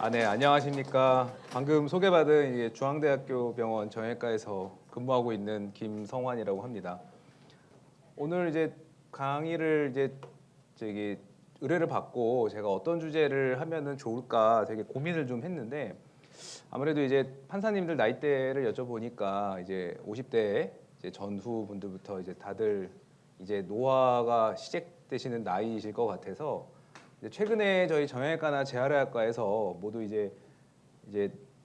네, 안녕하십니까. 방금 소개받은 이게 중앙대학교 병원 정형외과에서 근무하고 있는 김성환이라고 합니다. 오늘 이제 강의를 이제 저기 의뢰를 받고 제가 어떤 주제를 하면은 좋을까 되게 고민을 좀 했는데 아무래도 이제 판사님들 나이대를 여쭤보니까 이제 50대 이제 전후 분들부터 이제 다들 이제 노화가 시작되시는 나이이실 것 같아서 이제 최근에 저희 정형외과나 재활의학과에서 모두 이제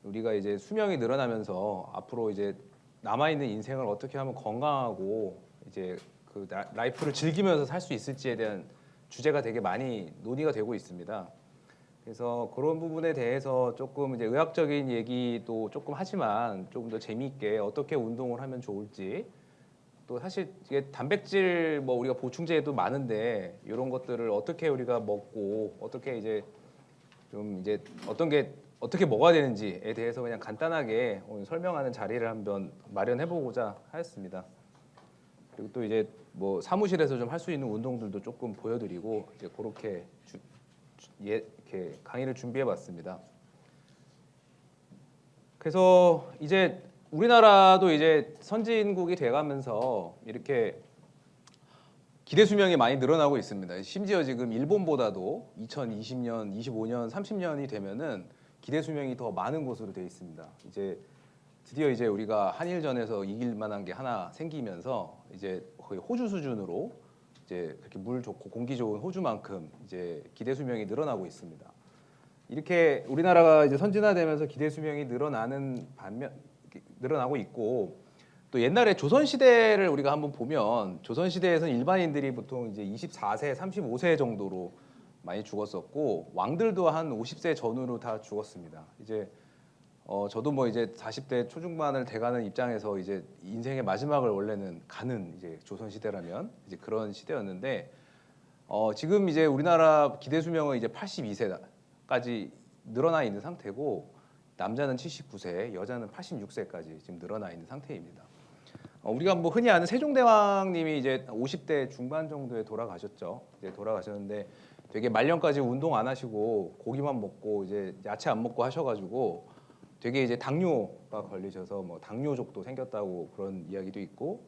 우리가 이제 수명이 늘어나면서 앞으로 이제 남아 있는 인생을 어떻게 하면 건강하고 이제 그 라이프를 즐기면서 살 수 있을지에 대한 주제가 되게 많이 논의가 되고 있습니다. 그래서 그런 부분에 대해서 조금 이제 의학적인 얘기도 조금 하지만 조금 더 재미있게 어떻게 운동을 하면 좋을지 또 사실 이게 단백질 뭐 우리가 보충제도 많은데 이런 것들을 어떻게 우리가 먹고 어떻게 이제 좀 이제 어떤 게 어떻게 먹어야 되는지에 대해서 그냥 간단하게 오늘 설명하는 자리를 한번 마련해 보고자 하였습니다. 그리고 또 이제 뭐 사무실에서 좀 할 수 있는 운동들도 조금 보여드리고 이제 그렇게 이렇게 강의를 준비해봤습니다. 그래서 이제 우리나라도 이제 선진국이 돼가면서 이렇게 기대 수명이 많이 늘어나고 있습니다. 심지어 지금 일본보다도 2020년, 25년, 30년이 되면은 기대 수명이 더 많은 곳으로 되어 있습니다. 이제 드디어 이제 우리가 한일전에서 이길 만한 게 하나 생기면서 이제 거의 호주 수준으로 이제 그렇게 물 좋고 공기 좋은 호주만큼 이제 기대 수명이 늘어나고 있습니다. 이렇게 우리나라가 이제 선진화되면서 기대 수명이 늘어나고 있고 또 옛날에 조선 시대를 우리가 한번 보면 조선 시대에서는 일반인들이 보통 이제 24세, 35세 정도로 많이 죽었었고 왕들도 한 50세 전후로 다 죽었습니다. 이제 저도 뭐 이제 40대 초중반을 돼가는 입장에서 이제 인생의 마지막을 원래는 가는 이제 조선 시대라면 이제 그런 시대였는데 지금 이제 우리나라 기대 수명은 이제 82세까지 늘어나 있는 상태고 남자는 79세, 여자는 86세까지 지금 늘어나 있는 상태입니다. 우리가 뭐 흔히 아는 세종대왕님이 이제 50대 중반 정도에 돌아가셨죠. 이제 돌아가셨는데 되게 말년까지 운동 안 하시고 고기만 먹고 이제 야채 안 먹고 하셔가지고 되게 이제 당뇨가 걸리셔서 뭐 당뇨족도 생겼다고 그런 이야기도 있고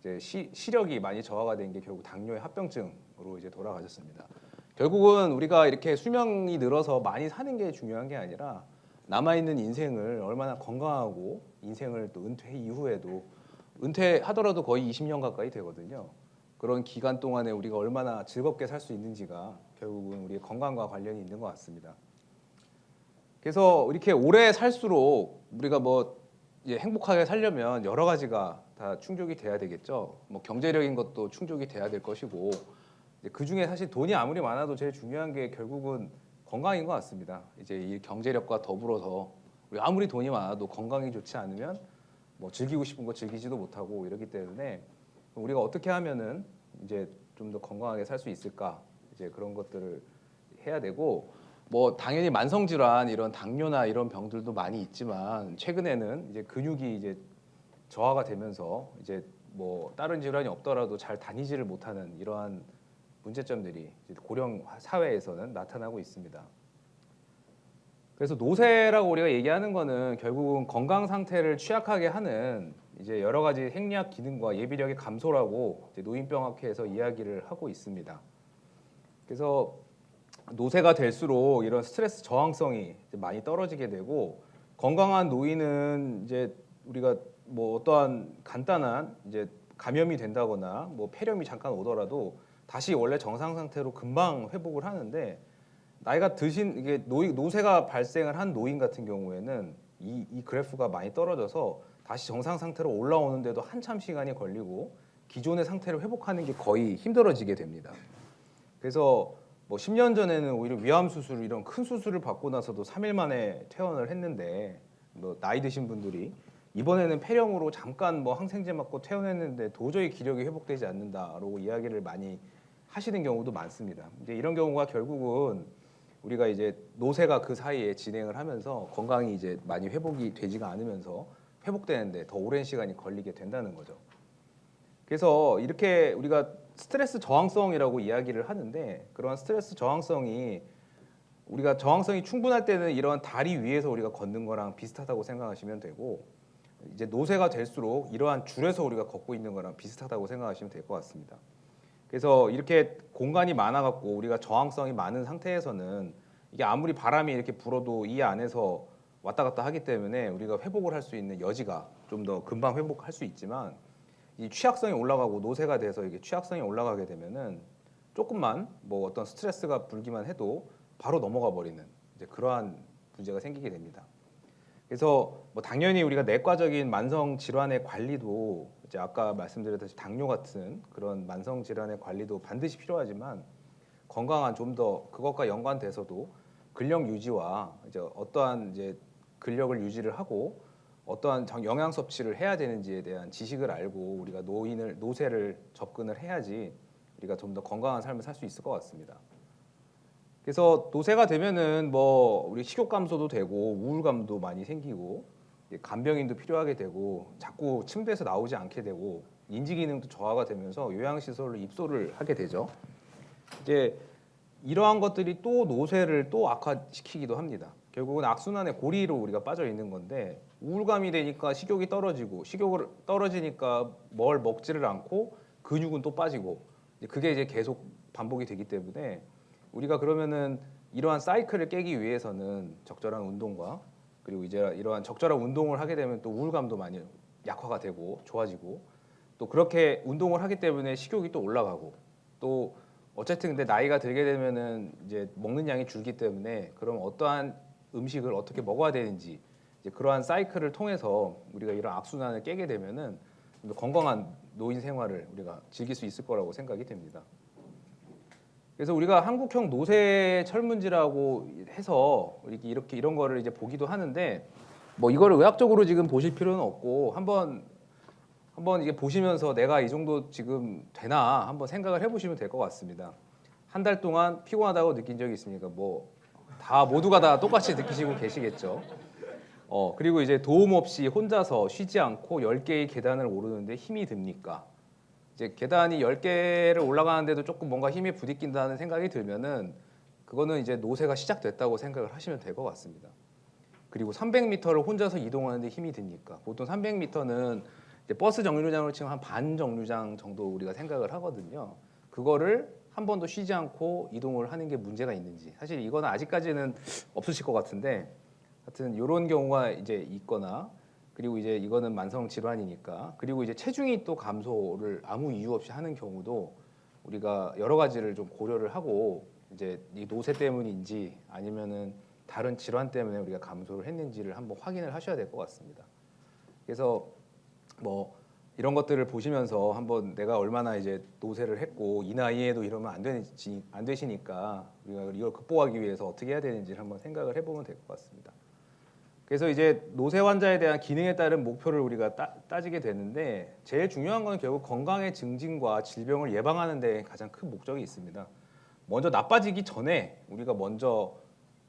이제 시력이 많이 저하가 된 게 결국 당뇨의 합병증으로 이제 돌아가셨습니다. 결국은 우리가 이렇게 수명이 늘어서 많이 사는 게 중요한 게 아니라 남아 있는 인생을 얼마나 건강하고 인생을 또 은퇴 이후에도 은퇴하더라도 거의 20년 가까이 되거든요. 그런 기간 동안에 우리가 얼마나 즐겁게 살 수 있는지가 결국은 우리의 건강과 관련이 있는 것 같습니다. 그래서 이렇게 오래 살수록 우리가 뭐 이제 행복하게 살려면 여러 가지가 다 충족이 돼야 되겠죠. 뭐 경제적인 것도 충족이 돼야 될 것이고 그 중에 사실 돈이 아무리 많아도 제일 중요한 게 결국은 건강인 것 같습니다. 이제 이 경제력과 더불어서 우리 아무리 돈이 많아도 건강이 좋지 않으면 뭐 즐기고 싶은 거 즐기지도 못하고 이러기 때문에 우리가 어떻게 하면은 이제 좀 더 건강하게 살 수 있을까 이제 그런 것들을 해야 되고 뭐 당연히 만성 질환 이런 당뇨나 이런 병들도 많이 있지만 최근에는 이제 근육이 이제 저하가 되면서 이제 뭐 다른 질환이 없더라도 잘 다니지를 못하는 이러한 문제점들이 고령 사회에서는 나타나고 있습니다. 그래서 노쇠라고 우리가 얘기하는 거는 결국은 건강 상태를 취약하게 하는 이제 여러 가지 행리학 기능과 예비력의 감소라고 이제 노인병학회에서 이야기를 하고 있습니다. 그래서 노쇠가 될수록 이런 스트레스 저항성이 많이 떨어지게 되고 건강한 노인은 이제 우리가 뭐 어떠한 간단한 이제 감염이 된다거나 뭐 폐렴이 잠깐 오더라도 다시 원래 정상 상태로 금방 회복을 하는데 나이가 드신 이게 노쇠가 발생을 한 노인 같은 경우에는 이 그래프가 많이 떨어져서 다시 정상 상태로 올라오는데도 한참 시간이 걸리고 기존의 상태를 회복하는 게 거의 힘들어지게 됩니다. 그래서 뭐 10년 전에는 오히려 위암 수술 이런 큰 수술을 받고 나서도 3일 만에 퇴원을 했는데 뭐 나이 드신 분들이 이번에는 폐렴으로 잠깐 뭐 항생제 맞고 퇴원했는데 도저히 기력이 회복되지 않는다라고 이야기를 많이 하시는 경우도 많습니다. 이제 이런 경우가 결국은 우리가 이제 노쇠가 그 사이에 진행을 하면서 건강이 이제 많이 회복이 되지가 않으면서 회복되는데 더 오랜 시간이 걸리게 된다는 거죠. 그래서 이렇게 우리가 스트레스 저항성이라고 이야기를 하는데 그러한 스트레스 저항성이 우리가 저항성이 충분할 때는 이런 다리 위에서 우리가 걷는 거랑 비슷하다고 생각하시면 되고 이제 노쇠가 될수록 이러한 줄에서 우리가 걷고 있는 거랑 비슷하다고 생각하시면 될 것 같습니다. 그래서 이렇게 공간이 많아갖고 우리가 저항성이 많은 상태에서는 이게 아무리 바람이 이렇게 불어도 이 안에서 왔다 갔다 하기 때문에 우리가 회복을 할 수 있는 여지가 좀 더 금방 회복할 수 있지만 이 취약성이 올라가고 노쇠가 돼서 이게 취약성이 올라가게 되면은 조금만 뭐 어떤 스트레스가 불기만 해도 바로 넘어가 버리는 이제 그러한 문제가 생기게 됩니다. 그래서 뭐 당연히 우리가 내과적인 만성 질환의 관리도 이제 아까 말씀드렸듯이 당뇨 같은 그런 만성 질환의 관리도 반드시 필요하지만 건강한 좀 더 그것과 연관돼서도 근력 유지와 이제 어떠한 이제 근력을 유지를 하고 어떠한 영양 섭취를 해야 되는지에 대한 지식을 알고 우리가 노쇠를 접근을 해야지 우리가 좀 더 건강한 삶을 살 수 있을 것 같습니다. 그래서 노쇠가 되면은 뭐 우리 식욕 감소도 되고 우울감도 많이 생기고 간병인도 필요하게 되고 자꾸 침대에서 나오지 않게 되고 인지 기능도 저하가 되면서 요양시설로 입소를 하게 되죠. 이제 이러한 것들이 또 노쇠를 또 악화시키기도 합니다. 결국은 악순환의 고리로 우리가 빠져 있는 건데 우울감이 되니까 식욕이 떨어지고 식욕을 떨어지니까 뭘 먹지를 않고 근육은 또 빠지고 그게 이제 계속 반복이 되기 때문에 우리가 그러면은 이러한 사이클을 깨기 위해서는 적절한 운동과 그리고 이제 이러한 적절한 운동을 하게 되면 또 우울감도 많이 약화가 되고 좋아지고 또 그렇게 운동을 하기 때문에 식욕이 또 올라가고 또 어쨌든 근데 나이가 들게 되면은 이제 먹는 양이 줄기 때문에 그럼 어떠한 음식을 어떻게 먹어야 되는지 이제 그러한 사이클을 통해서 우리가 이런 악순환을 깨게 되면은 건강한 노인 생활을 우리가 즐길 수 있을 거라고 생각이 됩니다. 그래서 우리가 한국형 노쇠 철문지라고 해서 이렇게 이런 거를 이제 보기도 하는데 뭐 이거를 의학적으로 지금 보실 필요는 없고 한번 이게 보시면서 내가 이 정도 지금 되나 한번 생각을 해보시면 될 것 같습니다. 한 달 동안 피곤하다고 느낀 적이 있습니까? 뭐 다 모두가 다 똑같이 느끼시고 계시겠죠. 그리고 이제 도움 없이 혼자서 쉬지 않고 10개의 계단을 오르는데 힘이 듭니까? 이제 계단이 10개를 올라가는데도 조금 뭔가 힘이 부딪힌다는 생각이 들면은 그거는 이제 노쇠가 시작됐다고 생각을 하시면 될 것 같습니다. 그리고 300m를 혼자서 이동하는데 힘이 듭니까? 보통 300m는 버스 정류장으로 치면 한 반 정류장 정도 우리가 생각을 하거든요. 그거를 한 번도 쉬지 않고 이동을 하는 게 문제가 있는지 사실 이거는 아직까지는 없으실 것 같은데 하여튼 이런 경우가 이제 있거나 그리고 이제 이거는 만성 질환이니까 그리고 이제 체중이 또 감소를 아무 이유 없이 하는 경우도 우리가 여러 가지를 좀 고려를 하고 이제 이 노쇠 때문인지 아니면은 다른 질환 때문에 우리가 감소를 했는지를 한번 확인을 하셔야 될 것 같습니다. 그래서 뭐 이런 것들을 보시면서 한번 내가 얼마나 이제 노쇠를 했고 이 나이에도 이러면 안 되시니까 우리가 이걸 극복하기 위해서 어떻게 해야 되는지 한번 생각을 해보면 될 것 같습니다. 그래서 이제 노쇠 환자에 대한 기능에 따른 목표를 우리가 따지게 되는데 제일 중요한 건 결국 건강의 증진과 질병을 예방하는 데 가장 큰 목적이 있습니다. 먼저 나빠지기 전에 우리가 먼저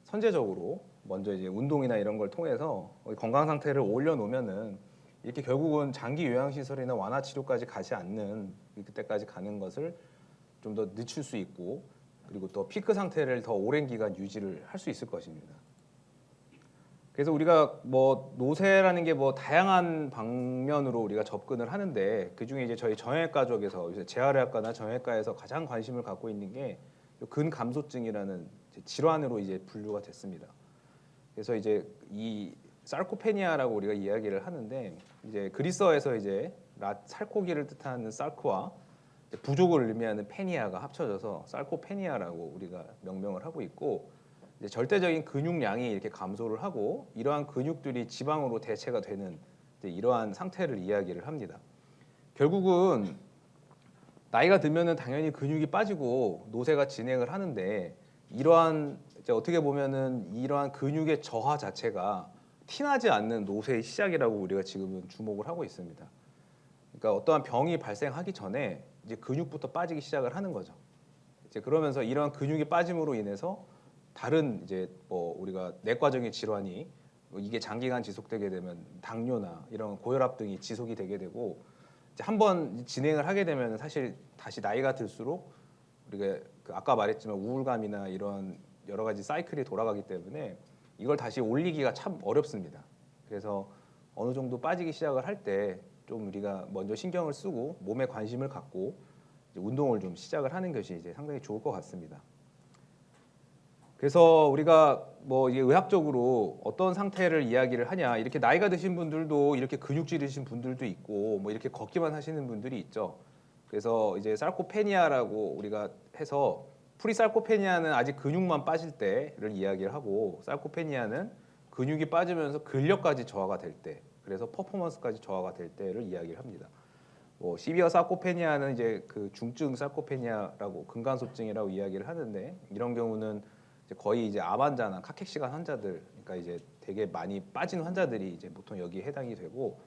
선제적으로 먼저 이제 운동이나 이런 걸 통해서 건강 상태를 올려놓으면은 이렇게 결국은 장기 요양시설이나 완화 치료까지 가지 않는 그때까지 가는 것을 좀 더 늦출 수 있고 그리고 또 피크 상태를 더 오랜 기간 유지를 할 수 있을 것입니다. 그래서 우리가 뭐 노쇠라는 게 뭐 다양한 방면으로 우리가 접근을 하는데 그 중에 이제 저희 정형외과 쪽에서 재활의학과나 정형외과에서 가장 관심을 갖고 있는 게 근감소증이라는 질환으로 이제 분류가 됐습니다. 그래서 이제 이 sarcopenia라고 우리가 이야기를 하는데 이제 그리스어에서 이제 살코기를 뜻하는 sarc와 부족을 의미하는 페니아가 합쳐져서 sarcopenia라고 우리가 명명을 하고 있고 이제 절대적인 근육량이 이렇게 감소를 하고 이러한 근육들이 지방으로 대체가 되는 이러한 상태를 이야기를 합니다. 결국은 나이가 들면은 당연히 근육이 빠지고 노쇠가 진행을 하는데 이러한 이제 어떻게 보면은 이러한 근육의 저하 자체가 티나지 않는 노쇠의 시작이라고 우리가 지금은 주목을 하고 있습니다. 그러니까 어떠한 병이 발생하기 전에 이제 근육부터 빠지기 시작을 하는 거죠. 이제 그러면서 이러한 근육이 빠짐으로 인해서 다른 이제 뭐 우리가 내과적인 질환이 이게 장기간 지속되게 되면 당뇨나 이런 고혈압 등이 지속이 되게 되고 이제 한번 진행을 하게 되면 사실 다시 나이가 들수록 우리가 아까 말했지만 우울감이나 이런 여러 가지 사이클이 돌아가기 때문에 이걸 다시 올리기가 참 어렵습니다. 그래서 어느 정도 빠지기 시작을 할 때 좀 우리가 먼저 신경을 쓰고 몸에 관심을 갖고 이제 운동을 좀 시작을 하는 것이 이제 상당히 좋을 것 같습니다. 그래서 우리가 뭐 이게 의학적으로 어떤 상태를 이야기를 하냐, 이렇게 나이가 드신 분들도 이렇게 근육질이신 분들도 있고 뭐 이렇게 걷기만 하시는 분들이 있죠. 그래서 이제 sarcopenia라고 우리가 해서 프리살코페니아는 아직 근육만 빠질 때를 이야기를 하고, sarcopenia는 근육이 빠지면서 근력까지 저하가 될 때, 그래서 퍼포먼스까지 저하가 될 때를 이야기를 합니다. 뭐 시비어 사코페니아는 이제 그 중증 사코페니아라고, 근간소증이라고 이야기를 하는데, 이런 경우는 이제 거의 이제 암 환자나 카케시간 환자들, 그러니까 이제 되게 많이 빠진 환자들이 이제 보통 여기에 해당이 되고,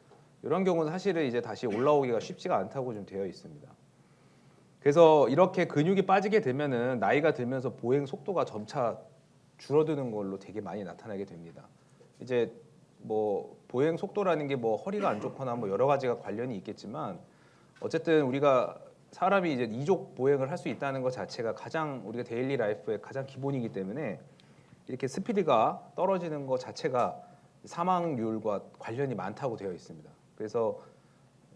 이런 경우는 사실은 이제 다시 올라오기가 쉽지가 않다고 좀 되어 있습니다. 그래서 이렇게 근육이 빠지게 되면은 나이가 들면서 보행 속도가 점차 줄어드는 걸로 되게 많이 나타나게 됩니다. 이제 뭐 보행 속도라는 게 뭐 허리가 안 좋거나 뭐 여러 가지가 관련이 있겠지만, 어쨌든 우리가 사람이 이제 이족 보행을 할 수 있다는 것 자체가 가장 우리가 데일리 라이프의 가장 기본이기 때문에, 이렇게 스피드가 떨어지는 것 자체가 사망률과 관련이 많다고 되어 있습니다. 그래서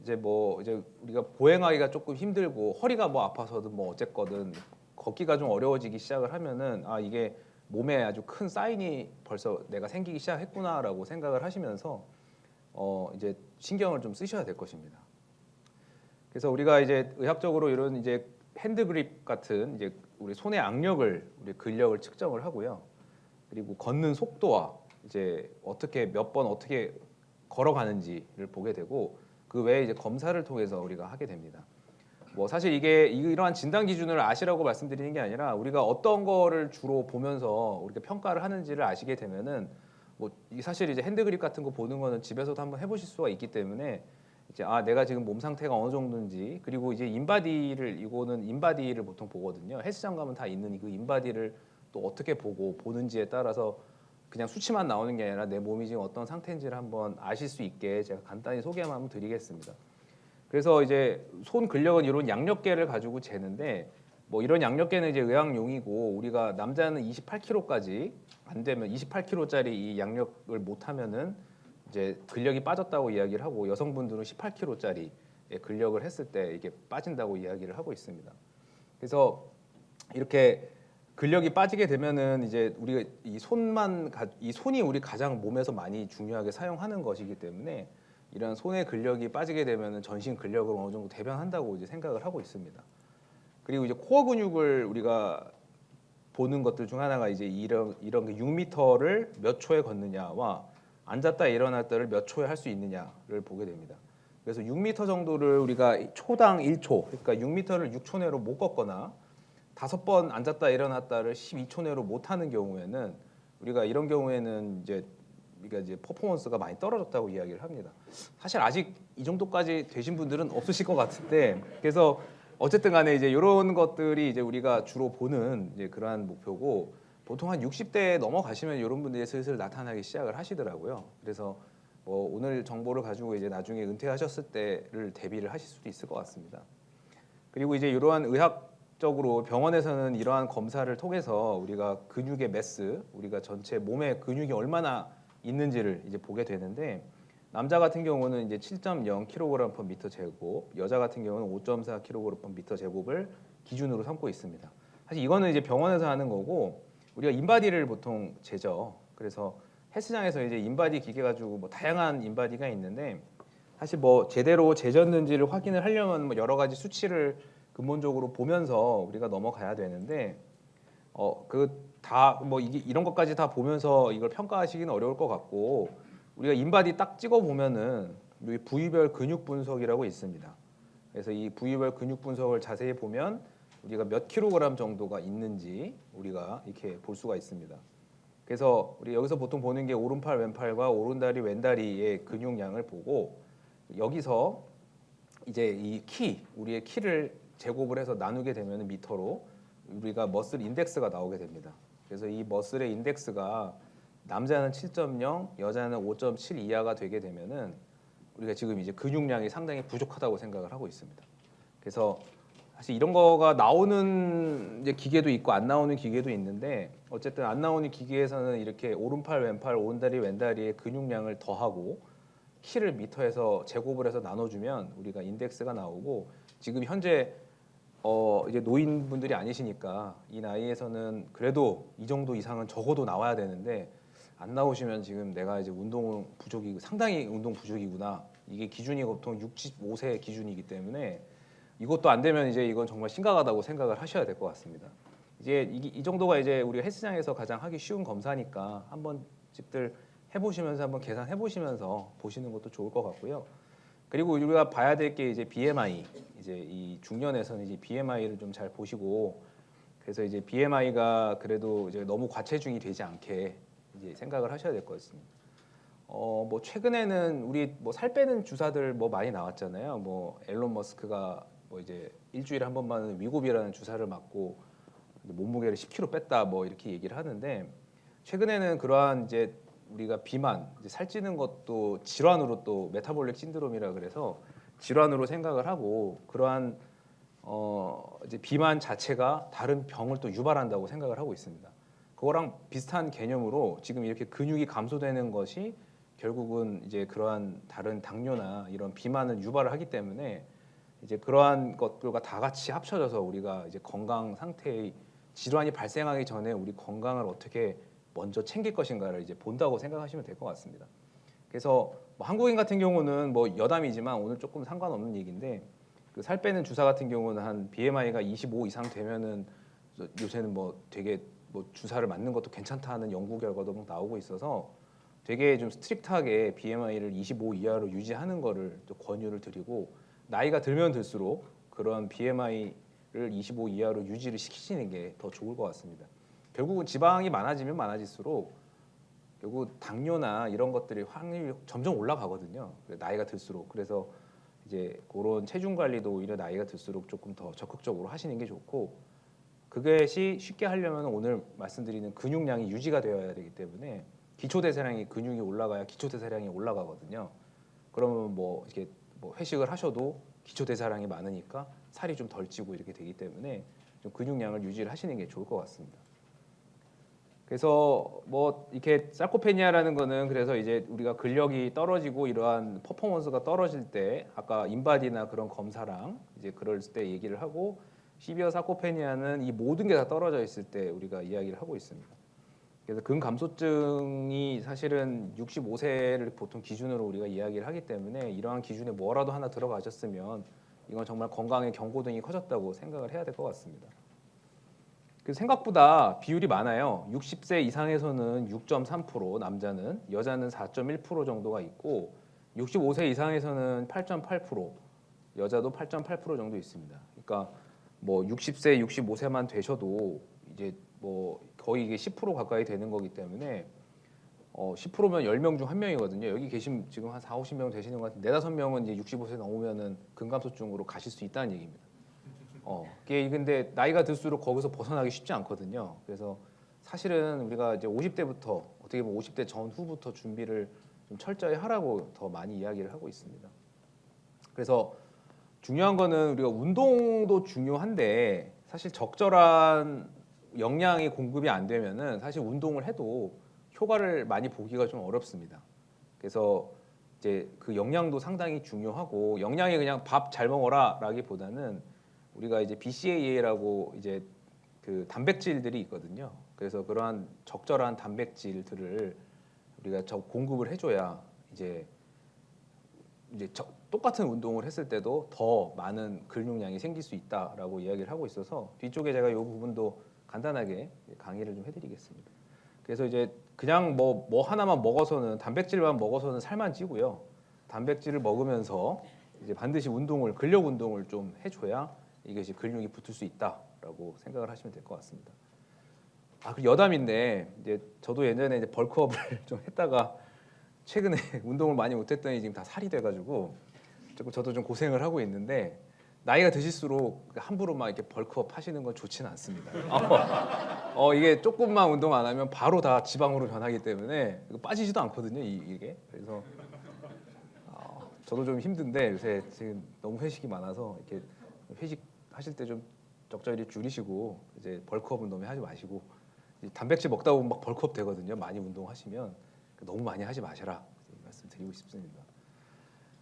이제 뭐 이제 우리가 보행하기가 조금 힘들고 허리가 뭐 아파서든 뭐 어쨌거든 걷기가 좀 어려워지기 시작을 하면은, 아 이게 몸에 아주 큰 사인이 벌써 내가 생기기 시작했구나라고 생각을 하시면서 이제 신경을 좀 쓰셔야 될 것입니다. 그래서 우리가 이제 의학적으로 이런 이제 핸드 그립 같은 이제 우리 손의 악력을, 우리 근력을 측정을 하고요. 그리고 걷는 속도와 이제 어떻게 몇 번 어떻게 걸어가는지를 보게 되고, 그 외에 이제 검사를 통해서 우리가 하게 됩니다. 뭐 사실 이게 이러한 진단 기준을 아시라고 말씀드리는 게 아니라, 우리가 어떤 거를 주로 보면서 우리가 평가를 하는지를 아시게 되면은, 뭐 사실 이제 핸드 그립 같은 거 보는 거는 집에서도 한번 해보실 수가 있기 때문에, 이제 아 내가 지금 몸 상태가 어느 정도인지, 그리고 이제 인바디를, 이거는 인바디를 보통 보거든요. 헬스장 가면 다 있는 그 인바디를 또 어떻게 보고 보는지에 따라서 그냥 수치만 나오는 게 아니라 내 몸이 지금 어떤 상태인지를 한번 아실 수 있게 제가 간단히 소개만 한번 드리겠습니다. 그래서 이제 손 근력은 이런 양력계를 가지고 재는데, 뭐 이런 양력계는 이제 의학용이고, 우리가 남자는 28kg까지 안 되면 28kg짜리 이 양력을 못 하면은 이제 근력이 빠졌다고 이야기를 하고, 여성분들은 18kg짜리 근력을 했을 때 이게 빠진다고 이야기를 하고 있습니다. 그래서 이렇게 근력이 빠지게 되면은 이제 우리가 이 손이 우리 가장 몸에서 많이 중요하게 사용하는 것이기 때문에, 이런 손의 근력이 빠지게 되면은 전신 근력을 어느 정도 대변한다고 이제 생각을 하고 있습니다. 그리고 이제 코어 근육을 우리가 보는 것들 중 하나가 이제 이런 6m를 몇 초에 걷느냐와 앉았다 일어났다를 몇 초에 할 수 있느냐를 보게 됩니다. 그래서 6m 정도를 우리가 초당 1초, 그러니까 6m를 6초 내로 못 걷거나 5번 앉았다 일어났다를 12초 내로 못 하는 경우에는, 우리가 이런 경우에는 이제 우리가 이제 퍼포먼스가 많이 떨어졌다고 이야기를 합니다. 사실 아직 이 정도까지 되신 분들은 없으실 것 같은데, 그래서 어쨌든 간에 이제 이런 것들이 이제 우리가 주로 보는 이제 그러한 목표고, 보통 한 60대 넘어가시면 이런 분들이 슬슬 나타나기 시작을 하시더라고요. 그래서 오늘 정보를 가지고 이제 나중에 은퇴하셨을 때를 대비를 하실 수도 있을 것 같습니다. 그리고 이제 이러한 의학적으로 병원에서는 이러한 검사를 통해서 우리가 근육의 매스, 우리가 전체 몸에 근육이 얼마나 있는지를 이제 보게 되는데, 남자 같은 경우는 이제 7.0kg/m 제곱, 여자 같은 경우는 5.4kg/m 제곱을 기준으로 삼고 있습니다. 사실 이거는 이제 병원에서 하는 거고, 우리가 인바디를 보통 재죠. 그래서 헬스장에서 이제 인바디 기계 가지고 뭐 다양한 인바디가 있는데, 사실 뭐 제대로 재졌는지를 확인을 하려면 뭐 여러 가지 수치를 근본적으로 보면서 우리가 넘어가야 되는데, 그 다 뭐 이게 이런 것까지 다 보면서 이걸 평가하시기는 어려울 것 같고, 우리가 인바디 딱 찍어 보면은 여기 부위별 근육 분석이라고 있습니다. 그래서 이 부위별 근육 분석을 자세히 보면 우리가 몇 킬로그램 정도가 있는지 우리가 이렇게 볼 수가 있습니다. 그래서 우리 여기서 보통 보는 게 오른팔 왼팔과 오른다리 왼다리의 근육량을 보고, 여기서 이제 우리의 키를 제곱을 해서 나누게 되면 미터로 우리가 머슬 인덱스가 나오게 됩니다. 그래서 이 머슬의 인덱스가 남자는 7.0, 여자는 5.7 이하가 되게 되면은 우리가 지금 이제 근육량이 상당히 부족하다고 생각을 하고 있습니다. 그래서 사실 이런 거가 나오는 이제 기계도 있고 안 나오는 기계도 있는데, 어쨌든 안 나오는 기계에서는 이렇게 오른팔, 왼팔, 오른다리, 왼다리의 근육량을 더하고 키를 미터에서 제곱을 해서 나눠주면 우리가 인덱스가 나오고 지금 현재 이제 노인분들이 아니시니까 이 나이에서는 그래도 이 정도 이상은 적어도 나와야 되는데 안 나오시면 지금 내가 이제 운동 부족이고 상당히 운동 부족이구나. 이게 기준이 보통 65세 기준이기 때문에 이것도 안 되면 이제 이건 정말 심각하다고 생각을 하셔야 될 것 같습니다. 이제 이 정도가 이제 우리가 헬스장에서 가장 하기 쉬운 검사니까 한번 집들 해보시면서 한번 계산해 보시면서 보시는 것도 좋을 것 같고요. 그리고 우리가 봐야 될 게 이제 BMI, 이제 이 중년에서는 이제 BMI를 좀 잘 보시고 그래서 이제 BMI가 그래도 이제 너무 과체중이 되지 않게 이제 생각을 하셔야 될 것 같습니다. 뭐 최근에는 우리 뭐 살 빼는 주사들 뭐 많이 나왔잖아요. 뭐 앨런 머스크가 뭐 이제 일주일에 한 번만은 위고비라는 주사를 맞고 몸무게를 10kg 뺐다 뭐 이렇게 얘기를 하는데 최근에는 그러한 이제 우리가 비만, 이제 살찌는 것도 질환으로 또 메타볼릭 신드롬이라 그래서 질환으로 생각을 하고 그러한 이제 비만 자체가 다른 병을 또 유발한다고 생각을 하고 있습니다. 그거랑 비슷한 개념으로 지금 이렇게 근육이 감소되는 것이 결국은 이제 그러한 다른 당뇨나 이런 비만을 유발을 하기 때문에 이제 그러한 것들과 다 같이 합쳐져서 우리가 이제 건강 상태의 질환이 발생하기 전에 우리 건강을 어떻게 먼저 챙길 것인가를 이제 본다고 생각하시면 될 것 같습니다. 그래서 뭐 한국인 같은 경우는 뭐 여담이지만 오늘 조금 상관없는 얘기인데 그 살 빼는 주사 같은 경우는 한 BMI가 25 이상 되면은 요새는 뭐 되게 뭐 주사를 맞는 것도 괜찮다는 연구 결과도 막 나오고 있어서 되게 좀 스트릭트하게 BMI를 25 이하로 유지하는 거를 또 권유를 드리고 나이가 들면 들수록 그런 BMI를 25 이하로 유지를 시키시는 게 더 좋을 것 같습니다. 결국은 지방이 많아지면 많아질수록 결국 당뇨나 이런 것들이 확률이 점점 올라가거든요. 나이가 들수록. 그래서 이제 그런 체중 관리도 오히려 나이가 들수록 조금 더 적극적으로 하시는 게 좋고 그것이 쉽게 하려면 오늘 말씀드리는 근육량이 유지가 되어야 되기 때문에 기초대사량이 근육이 올라가야 기초대사량이 올라가거든요. 그러면 뭐 이렇게 뭐 회식을 하셔도 기초대사량이 많으니까 살이 좀 덜 찌고 이렇게 되기 때문에 좀 근육량을 유지를 하시는 게 좋을 것 같습니다. 그래서 뭐 이렇게 사르코페니아라는 거는 그래서 이제 우리가 근력이 떨어지고 이러한 퍼포먼스가 떨어질 때 아까 인바디나 그런 검사랑 이제 그럴 때 얘기를 하고 시비어 사르코페니아는 이 모든 게 다 떨어져 있을 때 우리가 이야기를 하고 있습니다. 그래서 근감소증이 사실은 65세를 보통 기준으로 우리가 이야기를 하기 때문에 이러한 기준에 뭐라도 하나 들어가셨으면 이건 정말 건강의 경고등이 커졌다고 생각을 해야 될 것 같습니다. 생각보다 비율이 많아요. 60세 이상에서는 6.3%, 남자는, 여자는 4.1% 정도가 있고 65세 이상에서는 8.8%, 여자도 8.8% 정도 있습니다. 그러니까 뭐 60세, 65세만 되셔도 이제 뭐 거의 이게 10% 가까이 되는 거기 때문에 10%면 10명 중 1명이거든요. 여기 계신 지금 한 4, 50명 되시는 것 같은데 4, 5명은 이제 65세 넘으면은 근감소증으로 가실 수 있다는 얘기입니다. 이게 근데 나이가 들수록 거기서 벗어나기 쉽지 않거든요. 그래서 사실은 우리가 이제 50대부터 어떻게 보면 50대 전후부터 준비를 좀 철저히 하라고 더 많이 이야기를 하고 있습니다. 그래서 중요한 거는 우리가 운동도 중요한데 사실 적절한 영양이 공급이 안 되면은 사실 운동을 해도 효과를 많이 보기가 좀 어렵습니다. 그래서 이제 그 영양도 상당히 중요하고 영양이 그냥 밥 잘 먹어라라기보다는 우리가 이제 BCAA라고 이제 그 단백질들이 있거든요. 그래서 그러한 적절한 단백질들을 우리가 공급을 해줘야 이제 똑같은 운동을 했을 때도 더 많은 근육량이 생길 수 있다라고 이야기를 하고 있어서 뒤쪽에 제가 이 부분도 간단하게 강의를 좀 해드리겠습니다. 그래서 이제 그냥 뭐 하나만 먹어서는 단백질만 먹어서는 살만 찌고요. 단백질을 먹으면서 이제 반드시 근력 운동을 좀 해줘야 이것이 근육이 붙을 수 있다라고 생각을 하시면 될 것 같습니다. 그리고 여담인데 이제 저도 예전에 이제 벌크업을 좀 했다가 최근에 운동을 많이 못했더니 지금 다 살이 돼가지고 저도 좀 고생을 하고 있는데 나이가 드실수록 함부로 막 이렇게 벌크업 하시는 건 좋지는 않습니다. 이게 조금만 운동 안 하면 바로 다 지방으로 변하기 때문에 이거 빠지지도 않거든요. 이게 그래서 저도 좀 힘든데 요새 지금 너무 회식이 많아서 이렇게 회식 하실 때 좀 적절히 줄이시고 이제 벌크업은 너무 하지 마시고 단백질 먹다 보면 막 벌크업 되거든요. 많이 운동하시면 너무 많이 하지 마셔라 말씀드리고 싶습니다.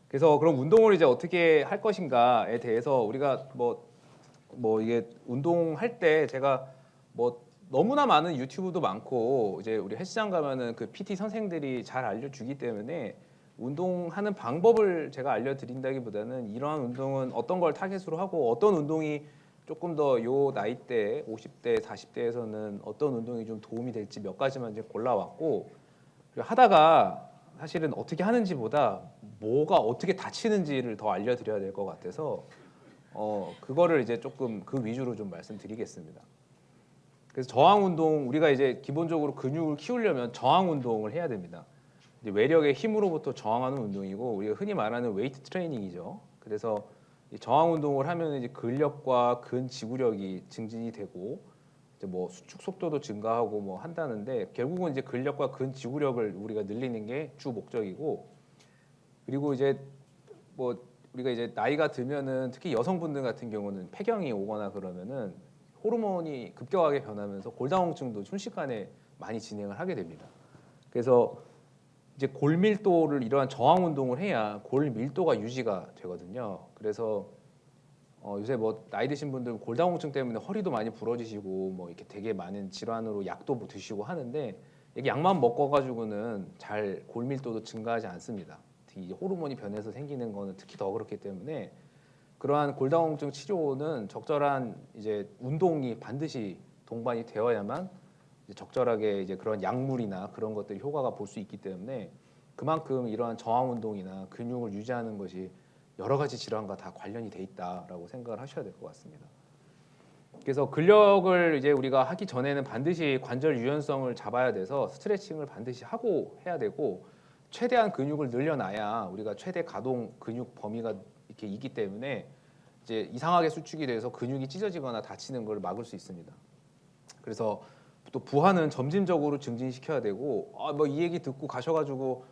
그래서 그럼 운동을 이제 어떻게 할 것인가에 대해서 우리가 뭐 이게 운동할 때 제가 뭐 너무나 많은 유튜브도 많고 이제 우리 헬스장 가면은 그 PT 선생들이 잘 알려주기 때문에 운동하는 방법을 제가 알려드린다기보다는 이러한 운동은 어떤 걸 타겟으로 하고 어떤 운동이 조금 더 요 나이대 50대 40대에서는 어떤 운동이 좀 도움이 될지 몇 가지만 이제 골라왔고 그리고 하다가 사실은 어떻게 하는지보다 뭐가 어떻게 다치는지를 더 알려드려야 될 것 같아서 그거를 이제 조금 그 위주로 좀 말씀드리겠습니다. 그래서 저항 운동 우리가 이제 기본적으로 근육을 키우려면 저항 운동을 해야 됩니다. 이제 외력의 힘으로부터 저항하는 운동이고 우리가 흔히 말하는 웨이트 트레이닝이죠. 그래서 이 저항 운동을 하면 이제 근력과 근지구력이 증진이 되고 이제 뭐 수축 속도도 증가하고 뭐 한다는데 결국은 이제 근력과 근지구력을 우리가 늘리는 게 주 목적이고 그리고 이제 뭐 우리가 이제 나이가 들면은 특히 여성분들 같은 경우는 폐경이 오거나 그러면은 호르몬이 급격하게 변하면서 골다공증도 순식간에 많이 진행을 하게 됩니다. 그래서 이제 골밀도를 이러한 저항 운동을 해야 골밀도가 유지가 되거든요. 그래서 요새 뭐 나이 드신 분들 골다공증 때문에 허리도 많이 부러지시고 뭐 이렇게 되게 많은 질환으로 약도 뭐 드시고 하는데 이게 약만 먹어가지고는 잘 골밀도도 증가하지 않습니다. 특히 호르몬이 변해서 생기는 거는 특히 더 그렇기 때문에 그러한 골다공증 치료는 적절한 이제 운동이 반드시 동반이 되어야만 이제 적절하게 이제 그런 약물이나 그런 것들이 효과가 볼 수 있기 때문에 그만큼 이러한 저항 운동이나 근육을 유지하는 것이 여러 가지 질환과 다 관련이 돼 있다라고 생각을 하셔야 될 것 같습니다. 그래서 근력을 이제 우리가 하기 전에는 반드시 관절 유연성을 잡아야 돼서 스트레칭을 반드시 하고 해야 되고 최대한 근육을 늘려놔야 우리가 최대 가동 근육 범위가 이렇게 있기 때문에 이제 이상하게 수축이 돼서 근육이 찢어지거나 다치는 걸 막을 수 있습니다. 그래서 또 부하는 점진적으로 증진시켜야 되고 뭐 이 얘기 듣고 가셔가지고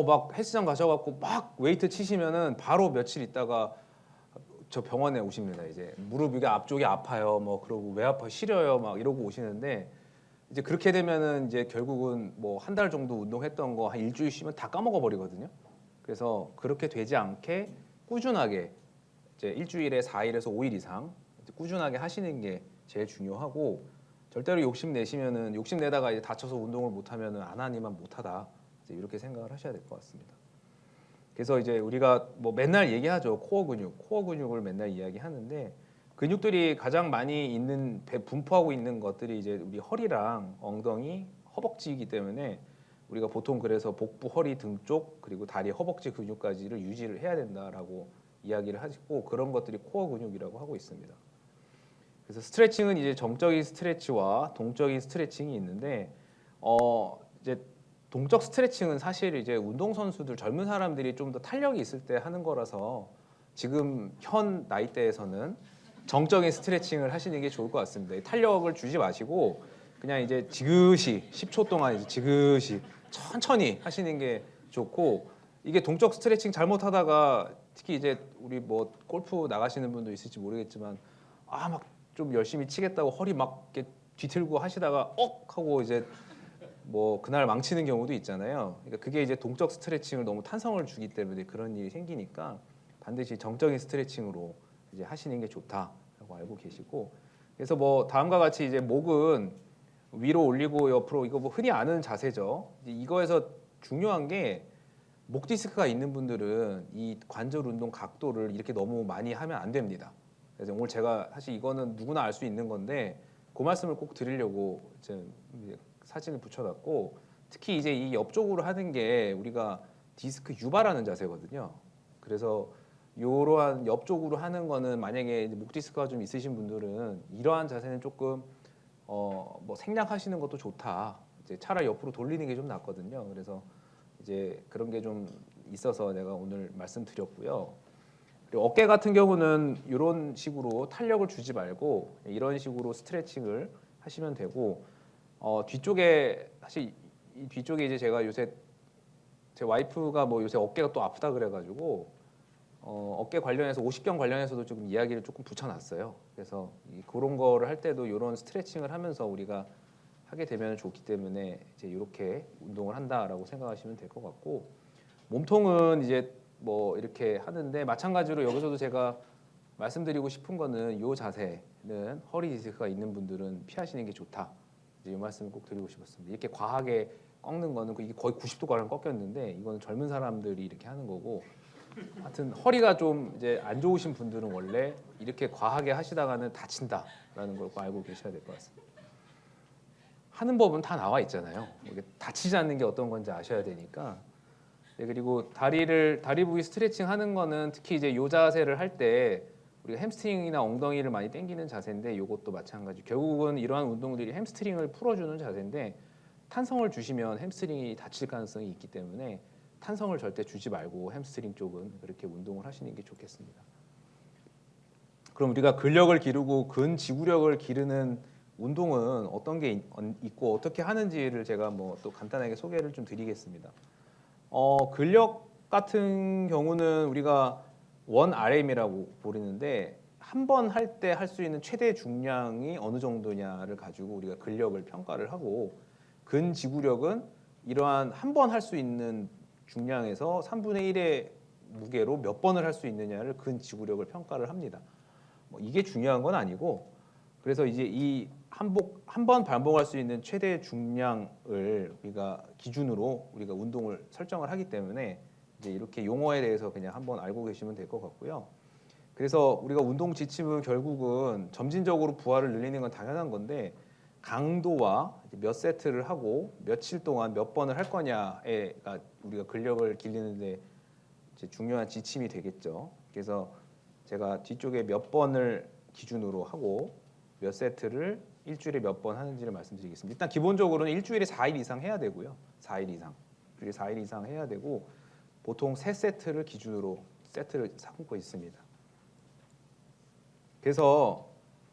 막 헬스장 가셔갖고 막 웨이트 치시면은 바로 며칠 있다가 저 병원에 오십니다. 이제 무릎 이게 앞쪽이 아파요. 뭐 그러고 왜 아파 시려요. 막 이러고 오시는데 이제 그렇게 되면은 이제 결국은 뭐 한 달 정도 운동했던 거 한 일주일 쉬면 다 까먹어 버리거든요. 그래서 그렇게 되지 않게 꾸준하게 이제 일주일에 4일에서 5일 이상 꾸준하게 하시는 게 제일 중요하고 절대로 욕심 내시면은 욕심 내다가 이제 다쳐서 운동을 못 하면은 안 하니만 못하다 이렇게 생각을 하셔야 될 것 같습니다. 그래서 이제 우리가 뭐 맨날 얘기하죠. 코어 근육을 맨날 이야기하는데 근육들이 가장 많이 있는 분포하고 있는 것들이 이제 우리 허리랑 엉덩이, 허벅지이기 때문에 우리가 보통 그래서 복부, 허리, 등 쪽 그리고 다리, 허벅지 근육까지를 유지를 해야 된다라고 이야기를 하시고 그런 것들이 코어 근육이라고 하고 있습니다. 그래서 스트레칭은 이제 정적인 스트레치와 동적인 스트레칭이 있는데 이제 동적 스트레칭은 사실 이제 운동 선수들 젊은 사람들이 좀 더 탄력이 있을 때 하는 거라서 지금 현 나이대에서는 정적인 스트레칭을 하시는 게 좋을 것 같습니다. 탄력을 주지 마시고 그냥 이제 지그시 10초 동안 이제 지그시 천천히 하시는 게 좋고 이게 동적 스트레칭 잘못하다가 특히 이제 우리 뭐 골프 나가시는 분도 있을지 모르겠지만 막 좀 열심히 치겠다고 허리 막 이렇게 뒤틀고 하시다가 하고 이제 뭐 그날 망치는 경우도 있잖아요. 그러니까 그게 이제 동적 스트레칭을 너무 탄성을 주기 때문에 그런 일이 생기니까 반드시 정적인 스트레칭으로 이제 하시는 게 좋다라고 알고 계시고 그래서 뭐 다음과 같이 이제 목은 위로 올리고 옆으로 이거 뭐 흔히 아는 자세죠. 이거에서 중요한 게 목 디스크가 있는 분들은 이 관절 운동 각도를 이렇게 너무 많이 하면 안 됩니다. 그래서 오늘 제가 사실 이거는 누구나 알 수 있는 건데 그 말씀을 꼭 드리려고 이제 사진을 붙여놨고 특히 이제 이 옆쪽으로 하는 게 우리가 디스크 유발하는 자세거든요. 그래서 이러한 옆쪽으로 하는 거는 만약에 목 디스크가 좀 있으신 분들은 이러한 자세는 조금 뭐 생략하시는 것도 좋다. 이제 차라리 옆으로 돌리는 게 좀 낫거든요. 그래서 이제 그런 게 좀 있어서 내가 오늘 말씀드렸고요. 그리고 어깨 같은 경우는 이런 식으로 탄력을 주지 말고 이런 식으로 스트레칭을 하시면 되고 뒤쪽에 사실 이 뒤쪽에 이제 제가 요새 제 와이프가 뭐 요새 어깨가 또 아프다 그래가지고 어깨 관련해서 오십견 관련해서도 좀 이야기를 조금 붙여놨어요. 그래서 그런 거를 할 때도 이런 스트레칭을 하면서 우리가 하게 되면 좋기 때문에 이제 이렇게 운동을 한다라고 생각하시면 될 것 같고, 몸통은 이제 뭐 이렇게 하는데 마찬가지로 여기서도 제가 말씀드리고 싶은 거는 이 자세는 허리 디스크가 있는 분들은 피하시는 게 좋다. 이제 이 말씀을 꼭 드리고 싶었습니다. 이렇게 과하게 꺾는 거는 이게 거의 90도가량 꺾였는데 이거는 젊은 사람들이 이렇게 하는 거고, 하여튼 허리가 좀 이제 안 좋으신 분들은 원래 이렇게 과하게 하시다가는 다친다라는 걸 꼭 알고 계셔야 될 것 같습니다. 하는 법은 다 나와 있잖아요. 이게 다치지 않는 게 어떤 건지 아셔야 되니까. 네, 그리고 다리 부위 스트레칭 하는 거는 특히 이제 요 자세를 할 때 우리가 햄스트링이나 엉덩이를 많이 당기는 자세인데, 이것도 마찬가지. 결국은 이러한 운동들이 햄스트링을 풀어주는 자세인데, 탄성을 주시면 햄스트링이 다칠 가능성이 있기 때문에 탄성을 절대 주지 말고 햄스트링 쪽은 그렇게 운동을 하시는 게 좋겠습니다. 그럼 우리가 근력을 기르고 근지구력을 기르는 운동은 어떤 게 있고 어떻게 하는지를 제가 뭐 또 간단하게 소개를 좀 드리겠습니다. 근력 같은 경우는 우리가 1RM이라고 부르는데, 한 번 할 때 할 수 있는 최대 중량이 어느 정도냐를 가지고 우리가 근력을 평가를 하고, 근지구력은 이러한 한 번 할 수 있는 중량에서 3분의 1의 무게로 몇 번을 할 수 있느냐를 근지구력을 평가를 합니다. 뭐 이게 중요한 건 아니고, 그래서 이제 이 한 번 반복할 수 있는 최대 중량을 우리가 기준으로 우리가 운동을 설정을 하기 때문에 이제 이렇게 용어에 대해서 그냥 한번 알고 계시면 될 것 같고요. 그래서 우리가 운동 지침은 결국은 점진적으로 부하를 늘리는 건 당연한 건데, 강도와 몇 세트를 하고 며칠 동안 몇 번을 할 거냐가 우리가 근력을 기르는데 이제 중요한 지침이 되겠죠. 그래서 제가 뒤쪽에 몇 번을 기준으로 하고 몇 세트를 일주일에 몇 번 하는지를 말씀드리겠습니다. 일단 기본적으로는 일주일에 4일 이상 해야 되고요. 4일 이상. 일주일에 4일 이상 해야 되고, 보통 3세트를 기준으로 세트를 삼고 있습니다. 그래서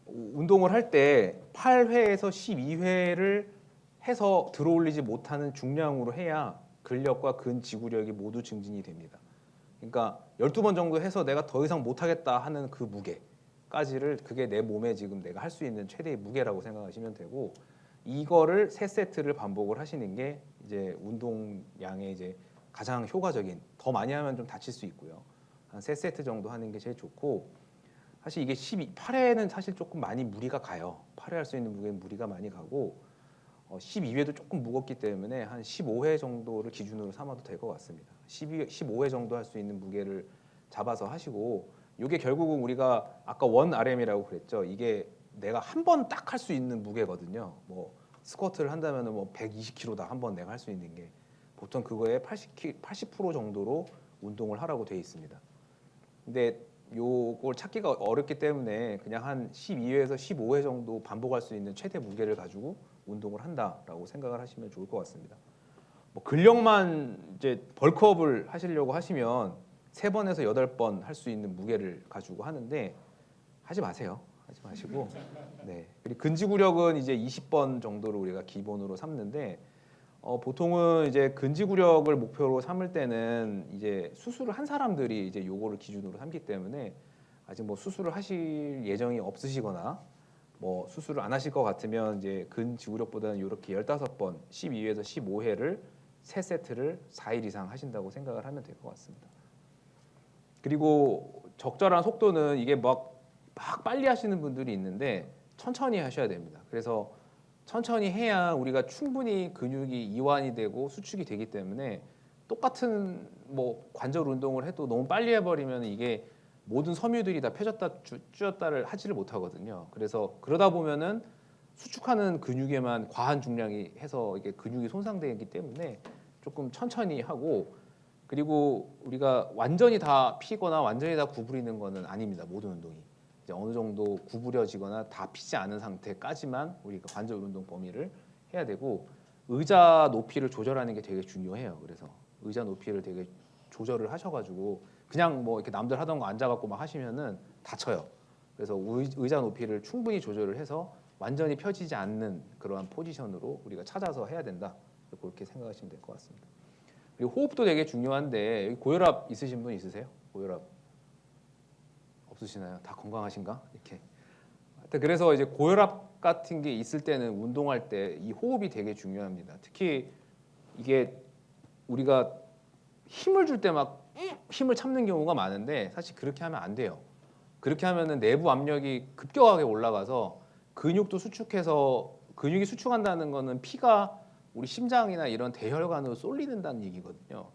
운동을 할 때 8회에서 12회를 해서 들어올리지 못하는 중량으로 해야 근력과 근지구력이 모두 증진이 됩니다. 그러니까 12번 정도 해서 내가 더 이상 못하겠다 하는 그 무게까지를, 그게 내 몸에 지금 내가 할 수 있는 최대의 무게라고 생각하시면 되고, 이거를 3세트를 반복을 하시는 게 이제 운동량의 이제 가장 효과적인, 더 많이 하면 좀 다칠 수 있고요. 한 3세트 정도 하는 게 제일 좋고, 사실 이게 8회는 사실 조금 많이 무리가 가요. 8회 할 수 있는 무게는 무리가 많이 가고, 12회도 조금 무겁기 때문에 한 15회 정도를 기준으로 삼아도 될 것 같습니다. 15회 정도 할 수 있는 무게를 잡아서 하시고, 이게 결국은 우리가 아까 1RM이라고 그랬죠. 이게 내가 한 번 딱 할 수 있는 무게거든요. 뭐 스쿼트를 한다면 뭐 120kg다 한 번 내가 할 수 있는 게, 보통 그거의 80% 정도로 운동을 하라고 되어 있습니다. 근데 요걸 찾기가 어렵기 때문에 그냥 한 12회에서 15회 정도 반복할 수 있는 최대 무게를 가지고 운동을 한다라고 생각을 하시면 좋을 것 같습니다. 뭐 근력만 이제 벌크업을 하시려고 하시면 3번에서 8번 할 수 있는 무게를 가지고 하는데, 하지 마세요. 하지 마시고, 네. 그리고 근지구력은 이제 20번 정도로 우리가 기본으로 삼는데, 보통은 이제 근지구력을 목표로 삼을 때는 이제 수술을 한 사람들이 이제 요거를 기준으로 삼기 때문에, 아직 뭐 수술을 하실 예정이 없으시거나 뭐 수술을 안 하실 것 같으면 이제 근지구력보다는 이렇게 15번 12회에서 15회를 3세트를 4일 이상 하신다고 생각을 하면 될 것 같습니다. 그리고 적절한 속도는 이게 막 빨리 하시는 분들이 있는데 천천히 하셔야 됩니다. 그래서 천천히 해야 우리가 충분히 근육이 이완이 되고 수축이 되기 때문에, 똑같은 뭐 관절 운동을 해도 너무 빨리 해버리면 이게 모든 섬유들이 다 펴졌다 줄였다를 하지를 못하거든요. 그래서 그러다 보면은 수축하는 근육에만 과한 중량이 해서 이게 근육이 손상되기 때문에 조금 천천히 하고, 그리고 우리가 완전히 다 피거나 완전히 다 구부리는 거는 아닙니다. 모든 운동이 이제 어느 정도 구부려지거나 다 피지 않은 상태까지만 우리가 관절 운동 범위를 해야 되고, 의자 높이를 조절하는 게 되게 중요해요. 그래서 의자 높이를 되게 조절을 하셔가지고 그냥 뭐 이렇게 남들 하던 거 앉아갖고 막 하시면은 다쳐요. 그래서 의자 높이를 충분히 조절을 해서 완전히 펴지지 않는 그러한 포지션으로 우리가 찾아서 해야 된다. 그렇게 생각하시면 될 것 같습니다. 그리고 호흡도 되게 중요한데, 여기 고혈압 있으신 분 있으세요? 고혈압 없으시나요? 다 건강하신가? 이렇게. 그래서 이제 고혈압 같은 게 있을 때는 운동할 때 이 호흡이 되게 중요합니다. 특히 이게 우리가 힘을 줄 때 막 힘을 참는 경우가 많은데 사실 그렇게 하면 안 돼요. 그렇게 하면은 내부 압력이 급격하게 올라가서 근육도 수축해서 근육이 수축한다는 거는 피가 우리 심장이나 이런 대혈관으로 쏠리는다는 얘기거든요.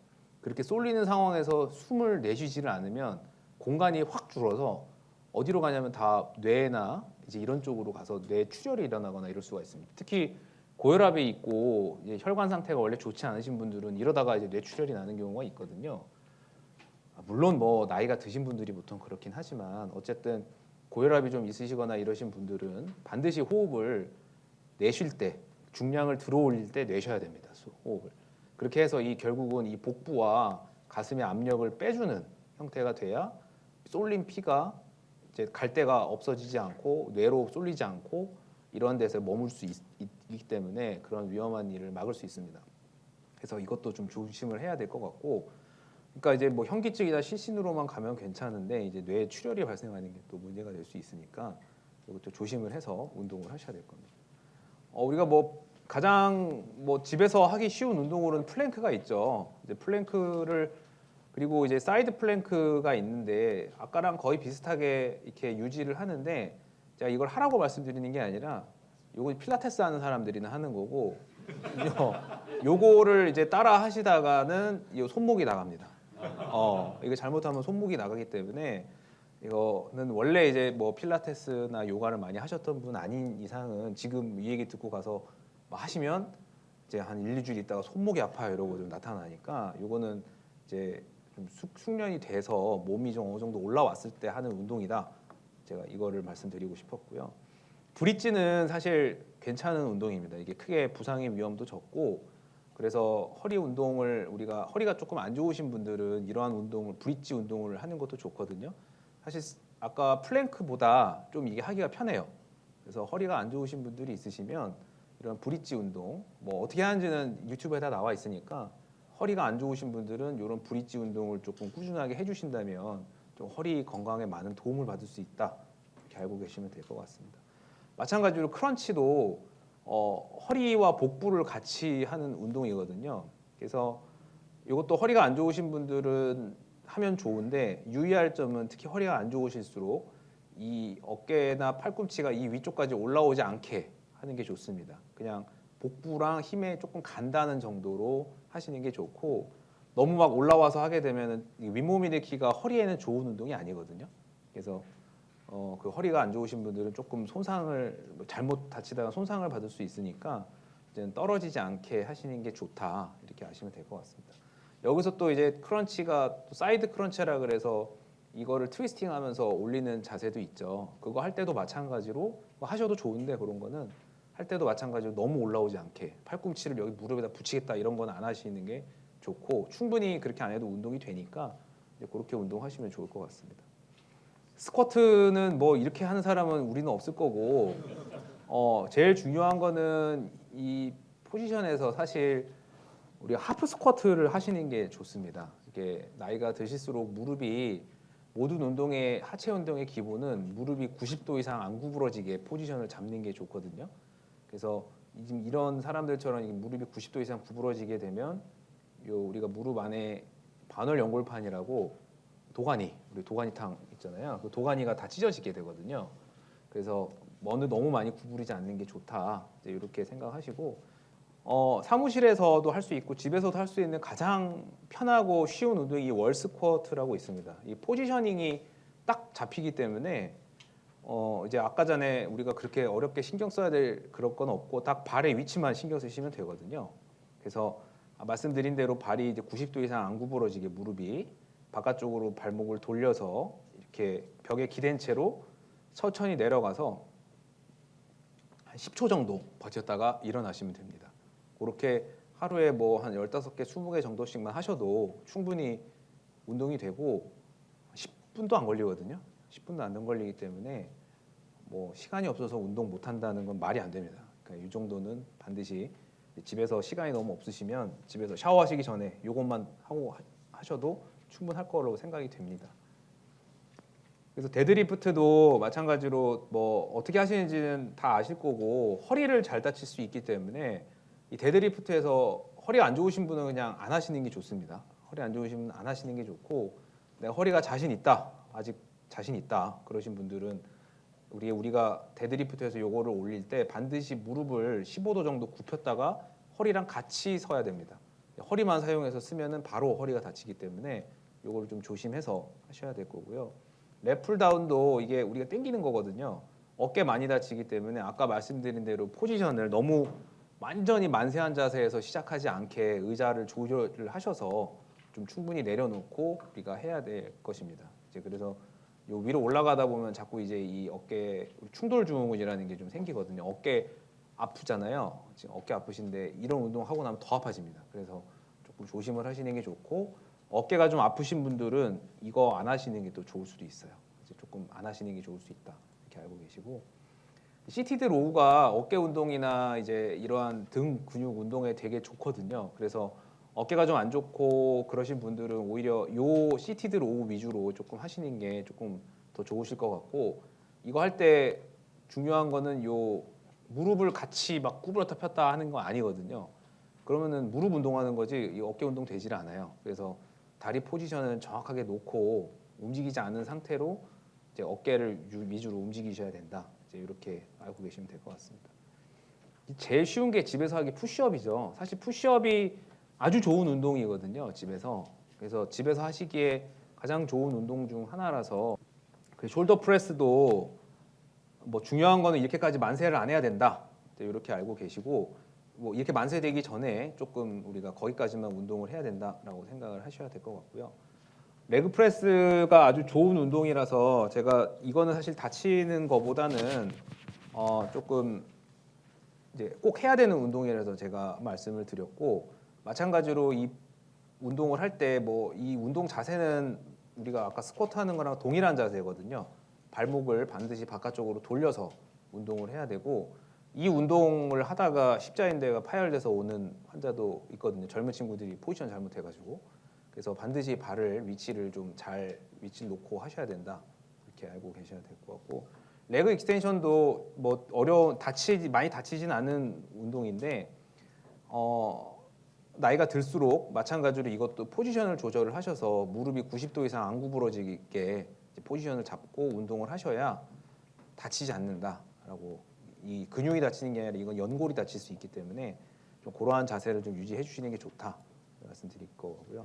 그렇게 쏠리는 상황에서 숨을 내쉬지를 않으면 공간이 확 줄어서 어디로 가냐면 다 뇌나 이제 이런 쪽으로 가서 뇌 출혈이 일어나거나 이럴 수가 있습니다. 특히 고혈압이 있고 이제 혈관 상태가 원래 좋지 않으신 분들은 이러다가 이제 뇌 출혈이 나는 경우가 있거든요. 물론 뭐 나이가 드신 분들이 보통 그렇긴 하지만 어쨌든 고혈압이 좀 있으시거나 이러신 분들은 반드시 호흡을 내쉴 때 중량을 들어올릴 때 내셔야 됩니다. 호흡을. 그렇게 해서 이 결국은 이 복부와 가슴의 압력을 빼주는 형태가 돼야 쏠린 피가 이제 갈 데가 없어지지 않고 뇌로 쏠리지 않고 이런 데서 머물 수 있기 때문에 그런 위험한 일을 막을 수 있습니다. 그래서 이것도 좀 조심을 해야 될 것 같고, 그러니까 이제 뭐 현기증이나 실신으로만 가면 괜찮은데 이제 뇌 출혈이 발생하는 게 또 문제가 될 수 있으니까 이것도 조심을 해서 운동을 하셔야 될 겁니다. 우리가 뭐 가장 뭐 집에서 하기 쉬운 운동으로는 플랭크가 있죠. 이제 플랭크를 그리고 이제 사이드 플랭크가 있는데 아까랑 거의 비슷하게 이렇게 유지를 하는데 제가 이걸 하라고 말씀드리는 게 아니라 요거 필라테스 하는 사람들이나 하는 거고 요거를 이제 따라 하시다가는 이 손목이 나갑니다. 이거 잘못하면 손목이 나가기 때문에 이거는 원래 이제 뭐 필라테스나 요가를 많이 하셨던 분 아닌 이상은 지금 이 얘기 듣고 가서 뭐 하시면 이제 한 1, 2주일 있다가 손목이 아파요 이러고 좀 나타나니까 요거는 이제 좀 숙련이 돼서 몸이 좀 어느 정도 올라왔을 때 하는 운동이다. 제가 이거를 말씀드리고 싶었고요. 브릿지는 사실 괜찮은 운동입니다. 이게 크게 부상의 위험도 적고 그래서 허리 운동을 우리가 허리가 조금 안 좋으신 분들은 이러한 운동을 브릿지 운동을 하는 것도 좋거든요. 사실 아까 플랭크보다 좀 이게 하기가 편해요. 그래서 허리가 안 좋으신 분들이 있으시면 이런 브릿지 운동 뭐 어떻게 하는지는 유튜브에 다 나와 있으니까 허리가 안 좋으신 분들은 이런 브릿지 운동을 조금 꾸준하게 해주신다면 좀 허리 건강에 많은 도움을 받을 수 있다 이렇게 알고 계시면 될 것 같습니다. 마찬가지로 크런치도 허리와 복부를 같이 하는 운동이거든요. 그래서 이것도 허리가 안 좋으신 분들은 하면 좋은데 유의할 점은 특히 허리가 안 좋으실수록 이 어깨나 팔꿈치가 이 위쪽까지 올라오지 않게 하는 게 좋습니다. 그냥 복부랑 힘에 조금 간다는 정도로 하시는 게 좋고 너무 막 올라와서 하게 되면 윗몸 일으키기가 허리에는 좋은 운동이 아니거든요. 그래서 그 허리가 안 좋으신 분들은 조금 손상을 잘못 다치다가 손상을 받을 수 있으니까 이제 떨어지지 않게 하시는 게 좋다 이렇게 아시면 될 것 같습니다. 여기서 또 이제 크런치가 또 사이드 크런치라 그래서 이거를 트위스팅하면서 올리는 자세도 있죠. 그거 할 때도 마찬가지로 뭐 하셔도 좋은데 그런 거는 할 때도 마찬가지로 너무 올라오지 않게 팔꿈치를 여기 무릎에다 붙이겠다 이런 건 안 하시는 게 좋고 충분히 그렇게 안 해도 운동이 되니까 이제 그렇게 운동하시면 좋을 것 같습니다. 스쿼트는 뭐 이렇게 하는 사람은 우리는 없을 거고 제일 중요한 거는 이 포지션에서 사실 우리 하프 스쿼트를 하시는 게 좋습니다. 이게 나이가 드실수록 무릎이 모든 운동의 하체 운동의 기본은 무릎이 90도 이상 안 구부러지게 포지션을 잡는 게 좋거든요. 그래서 지금 이런 사람들처럼 무릎이 90도 이상 구부러지게 되면 우리가 무릎 안에 반월 연골판이라고 우리 도가니탕 있잖아요. 그 도가니가 다 찢어지게 되거든요. 그래서 너무 많이 구부리지 않는 게 좋다. 이렇게 생각하시고 사무실에서도 할 수 있고 집에서도 할 수 있는 가장 편하고 쉬운 운동이 이 월 스쿼트라고 있습니다. 이 포지셔닝이 딱 잡히기 때문에 이제 아까 전에 우리가 그렇게 어렵게 신경 써야 될 그런 건 없고 딱 발의 위치만 신경 쓰시면 되거든요. 그래서 말씀드린 대로 발이 이제 90도 이상 안 구부러지게 무릎이 바깥쪽으로 발목을 돌려서 이렇게 벽에 기댄 채로 천천히 내려가서 한 10초 정도 버텼다가 일어나시면 됩니다. 그렇게 하루에 뭐 한 15개, 20개 정도씩만 하셔도 충분히 운동이 되고 10분도 안 걸리거든요. 10분도 안 걸리기 때문에 뭐 시간이 없어서 운동 못 한다는 건 말이 안 됩니다. 그러니까 이 정도는 반드시 집에서 시간이 너무 없으시면 집에서 샤워하시기 전에 이것만 하고 하셔도 충분할 거라고 생각이 됩니다. 그래서 데드리프트도 마찬가지로 뭐 어떻게 하시는지는 다 아실 거고 허리를 잘 다칠 수 있기 때문에 이 데드리프트에서 허리 안 좋으신 분은 그냥 안 하시는 게 좋습니다. 허리 안 좋으신 분은 안 하시는 게 좋고 내가 허리가 자신 있다, 아직 자신 있다 그러신 분들은 우리가 데드리프트에서 요거를 올릴 때 반드시 무릎을 15도 정도 굽혔다가 허리랑 같이 서야 됩니다. 허리만 사용해서 쓰면은 바로 허리가 다치기 때문에 요거를 좀 조심해서 하셔야 될 거고요. 랩풀다운도 이게 우리가 당기는 거거든요. 어깨 많이 다치기 때문에 아까 말씀드린 대로 포지션을 너무 완전히 만세한 자세에서 시작하지 않게 의자를 조절을 하셔서 좀 충분히 내려놓고 우리가 해야 될 것입니다. 이제 그래서 요 위로 올라가다 보면 자꾸 이제 이 어깨 충돌 증후군이라는 게 좀 생기거든요. 어깨 아프잖아요. 지금 어깨 아프신데 이런 운동 하고 나면 더 아파집니다. 그래서 조금 조심을 하시는 게 좋고 어깨가 좀 아프신 분들은 이거 안 하시는 게 또 좋을 수도 있어요. 이제 조금 안 하시는 게 좋을 수 있다 이렇게 알고 계시고 시티드 로우가 어깨 운동이나 이제 이러한 등 근육 운동에 되게 좋거든요. 그래서 어깨가 좀 안 좋고 그러신 분들은 오히려 요 시티드 로우 위주로 조금 하시는 게 조금 더 좋으실 것 같고 이거 할 때 중요한 거는 요 무릎을 같이 막 구부렸다 폈다 하는 거 아니거든요. 그러면은 무릎 운동하는 거지 이 어깨 운동 되질 않아요. 그래서 다리 포지션을 정확하게 놓고 움직이지 않은 상태로 이제 어깨를 위주로 움직이셔야 된다. 이제 이렇게 알고 계시면 될 것 같습니다. 제일 쉬운 게 집에서 하기 푸시업이죠. 사실 푸시업이 아주 좋은 운동이거든요. 집에서. 그래서 집에서 하시기에 가장 좋은 운동 중 하나라서 그 숄더 프레스도 뭐 중요한 거는 이렇게까지 만세를 안 해야 된다. 이렇게 알고 계시고 뭐 이렇게 만세되기 전에 조금 우리가 거기까지만 운동을 해야 된다라고 생각을 하셔야 될 것 같고요. 레그 프레스가 아주 좋은 운동이라서 제가 이거는 사실 다치는 거보다는 조금 이제 꼭 해야 되는 운동이라서 제가 말씀을 드렸고 마찬가지로 이 운동을 할 때 뭐 이 운동 자세는 우리가 아까 스쿼트 하는 거랑 동일한 자세거든요. 발목을 반드시 바깥쪽으로 돌려서 운동을 해야 되고 이 운동을 하다가 십자인대가 파열돼서 오는 환자도 있거든요. 젊은 친구들이 포지션 잘못해가지고 그래서 반드시 발을 위치를 좀 잘 위치를 놓고 하셔야 된다 이렇게 알고 계셔야 될 것 같고 레그 익스텐션도 뭐 많이 다치진 않은 운동인데 나이가 들수록 마찬가지로 이것도 포지션을 조절을 하셔서 무릎이 90도 이상 안 구부러지게 포지션을 잡고 운동을 하셔야 다치지 않는다라고 이 근육이 다치는 게 아니라 이건 연골이 다칠 수 있기 때문에 좀 그러한 자세를 좀 유지해 주시는 게 좋다 말씀드릴 거고요.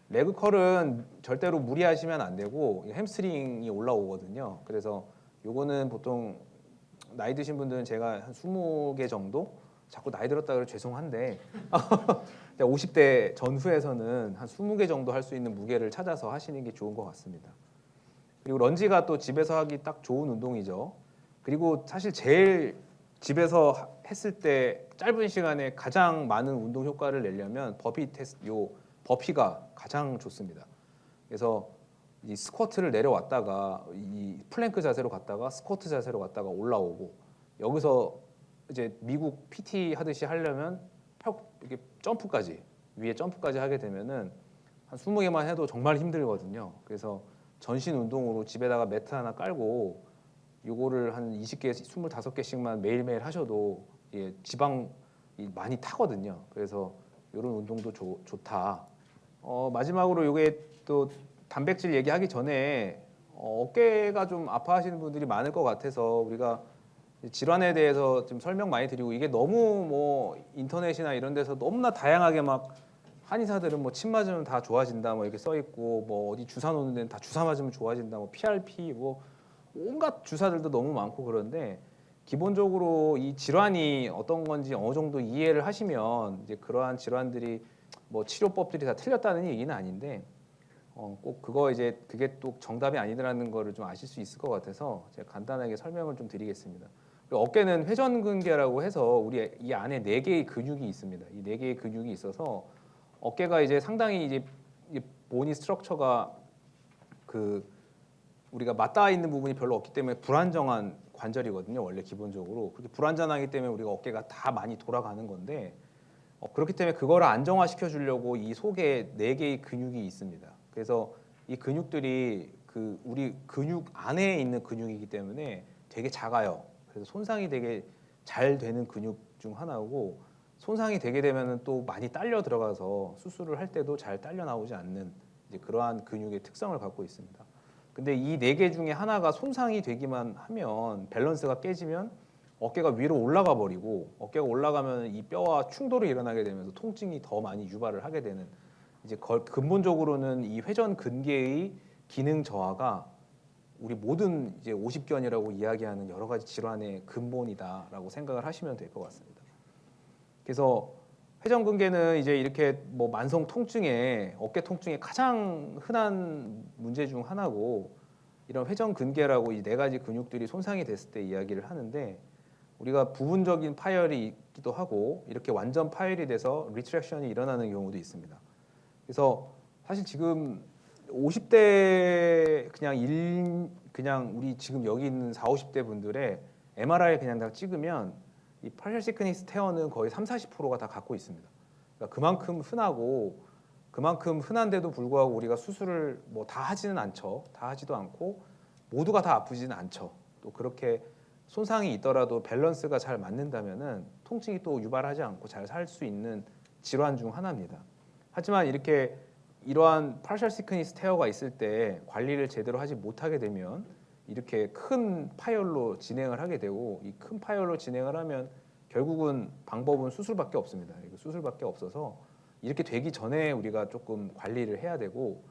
레그 컬은 절대로 무리하시면 안 되고 햄스트링이 올라오거든요. 그래서 요거는 보통 나이 드신 분들은 제가 한 20개 정도 자꾸 나이 들었다 그래 죄송한데 50대 전후에서는 한 20개 정도 할 수 있는 무게를 찾아서 하시는 게 좋은 것 같습니다. 그리고 런지가 또 집에서 하기 딱 좋은 운동이죠. 그리고 사실 제일 집에서 했을 때 짧은 시간에 가장 많은 운동 효과를 내려면 버피가 가장 좋습니다. 그래서 이 스쿼트를 내려왔다가 이 플랭크 자세로 갔다가 스쿼트 자세로 갔다가 올라오고 여기서 이제 미국 PT 하듯이 하려면 이렇게 점프까지 위에 점프까지 하게 되면은 한 20개만 해도 정말 힘들거든요. 그래서 전신 운동으로 집에다가 매트 하나 깔고 요거를 한 20개, 25개씩만 매일매일 하셔도 지방이 많이 타거든요. 그래서 이런 운동도 좋다. 마지막으로 요게 또 단백질 얘기하기 전에 어깨가 좀 아파하시는 분들이 많을 것 같아서 우리가 질환에 대해서 좀 설명 많이 드리고 이게 너무 뭐 인터넷이나 이런 데서 너무나 다양하게 막 한의사들은 뭐 침 맞으면 다 좋아진다 뭐 이렇게 써 있고 뭐 어디 주사 놓는 데는 다 주사 맞으면 좋아진다 뭐 PRP 뭐 온갖 주사들도 너무 많고 그런데 기본적으로 이 질환이 어떤 건지 어느 정도 이해를 하시면 이제 그러한 질환들이 뭐 치료법들이 다 틀렸다는 얘기는 아닌데 꼭 그게 또 정답이 아니라는 거를 좀 아실 수 있을 것 같아서 제가 간단하게 설명을 좀 드리겠습니다. 그리고 어깨는 회전근개라고 해서 우리 이 안에 4개의 근육이 있습니다. 이 4개의 근육이 있어서 어깨가 이제 상당히 이제 보니 스트럭처가 그 우리가 맞닿아 있는 부분이 별로 없기 때문에 불안정한 관절이거든요. 원래 기본적으로 그렇게 불안정하기 때문에 우리가 어깨가 다 많이 돌아가는 건데 그렇기 때문에 그거를 안정화시켜 주려고 이 속에 4개의 근육이 있습니다. 그래서 이 근육들이 그 우리 근육 안에 있는 근육이기 때문에 되게 작아요. 그래서 손상이 되게 잘 되는 근육 중 하나고 손상이 되게 되면은 또 많이 딸려 들어가서 수술을 할 때도 잘 딸려 나오지 않는 이제 그러한 근육의 특성을 갖고 있습니다. 근데 이 네 개 중에 하나가 손상이 되기만 하면 밸런스가 깨지면 어깨가 위로 올라가 버리고 어깨가 올라가면 이 뼈와 충돌이 일어나게 되면서 통증이 더 많이 유발을 하게 되는 이제 근본적으로는 이 회전 근개의 기능 저하가 우리 모든 이제 오십견이라고 이야기하는 여러 가지 질환의 근본이다라고 생각을 하시면 될 것 같습니다. 그래서 회전근개는 이제 이렇게 뭐 만성 통증에 어깨 통증의 가장 흔한 문제 중 하나고 이런 회전근개라고 이 네 가지 근육들이 손상이 됐을 때 이야기를 하는데 우리가 부분적인 파열이 있기도 하고 이렇게 완전 파열이 돼서 리트랙션이 일어나는 경우도 있습니다. 그래서 사실 지금 50대 그냥 우리 지금 여기 있는 40, 50대 분들의 MRI 그냥 다 찍으면 이 파셜 시크니스 테어는 거의 30-40%가 다 갖고 있습니다. 그러니까 그만큼 흔하고 그만큼 흔한데도 불구하고 우리가 수술을 뭐 다 하지는 않죠. 다 하지도 않고 모두가 다 아프지는 않죠. 또 그렇게 손상이 있더라도 밸런스가 잘 맞는다면은 통증이 또 유발하지 않고 잘 살 수 있는 질환 중 하나입니다. 하지만 이렇게 이러한 파셜 시크니스 테어가 있을 때 관리를 제대로 하지 못하게 되면 이렇게 큰 파열로 진행을 하게 되고 이 큰 파열로 진행을 하면 결국은 방법은 수술밖에 없습니다. 수술밖에 없어서 이렇게 되기 전에 우리가 조금 관리를 해야 되고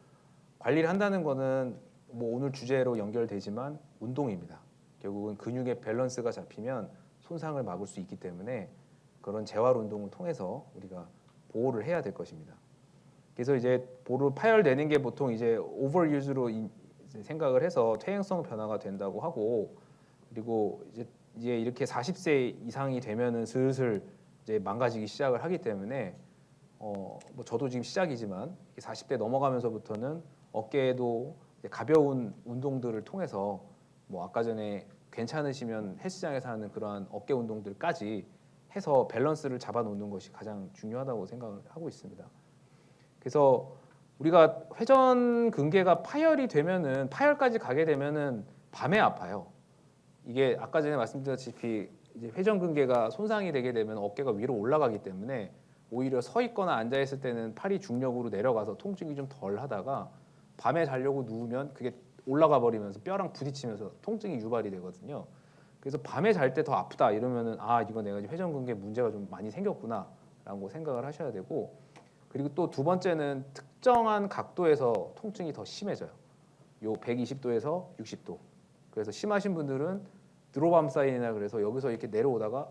관리를 한다는 거는 뭐 오늘 주제로 연결되지만 운동입니다. 결국은 근육의 밸런스가 잡히면 손상을 막을 수 있기 때문에 그런 재활 운동을 통해서 우리가 보호를 해야 될 것입니다. 그래서 이제 볼을 파열되는 게 보통 이제 오버유즈로 생각을 해서 퇴행성 변화가 된다고 하고 그리고 이제 이렇게 40세 이상이 되면은 슬슬 이제 망가지기 시작을 하기 때문에 뭐 저도 지금 시작이지만 40대 넘어가면서부터는 어깨에도 가벼운 운동들을 통해서 뭐 아까 전에 괜찮으시면 헬스장에서 하는 그러한 어깨 운동들까지 해서 밸런스를 잡아놓는 것이 가장 중요하다고 생각을 하고 있습니다. 그래서 우리가 회전 근개가 파열이 되면은 파열까지 가게 되면은 밤에 아파요. 이게 아까 전에 말씀드렸다시피 이제 회전 근개가 손상이 되게 되면 어깨가 위로 올라가기 때문에 오히려 서 있거나 앉아 있을 때는 팔이 중력으로 내려가서 통증이 좀 덜 하다가 밤에 자려고 누우면 그게 올라가 버리면서 뼈랑 부딪히면서 통증이 유발이 되거든요. 그래서 밤에 잘 때 더 아프다 이러면은 아 이거 내가 회전 근개 문제가 좀 많이 생겼구나라고 생각을 하셔야 되고 그리고 또 두 번째는 특정한 각도에서 통증이 더 심해져요. 요 120도에서 60도. 그래서 심하신 분들은 드롭암 사인이나 그래서 여기서 이렇게 내려오다가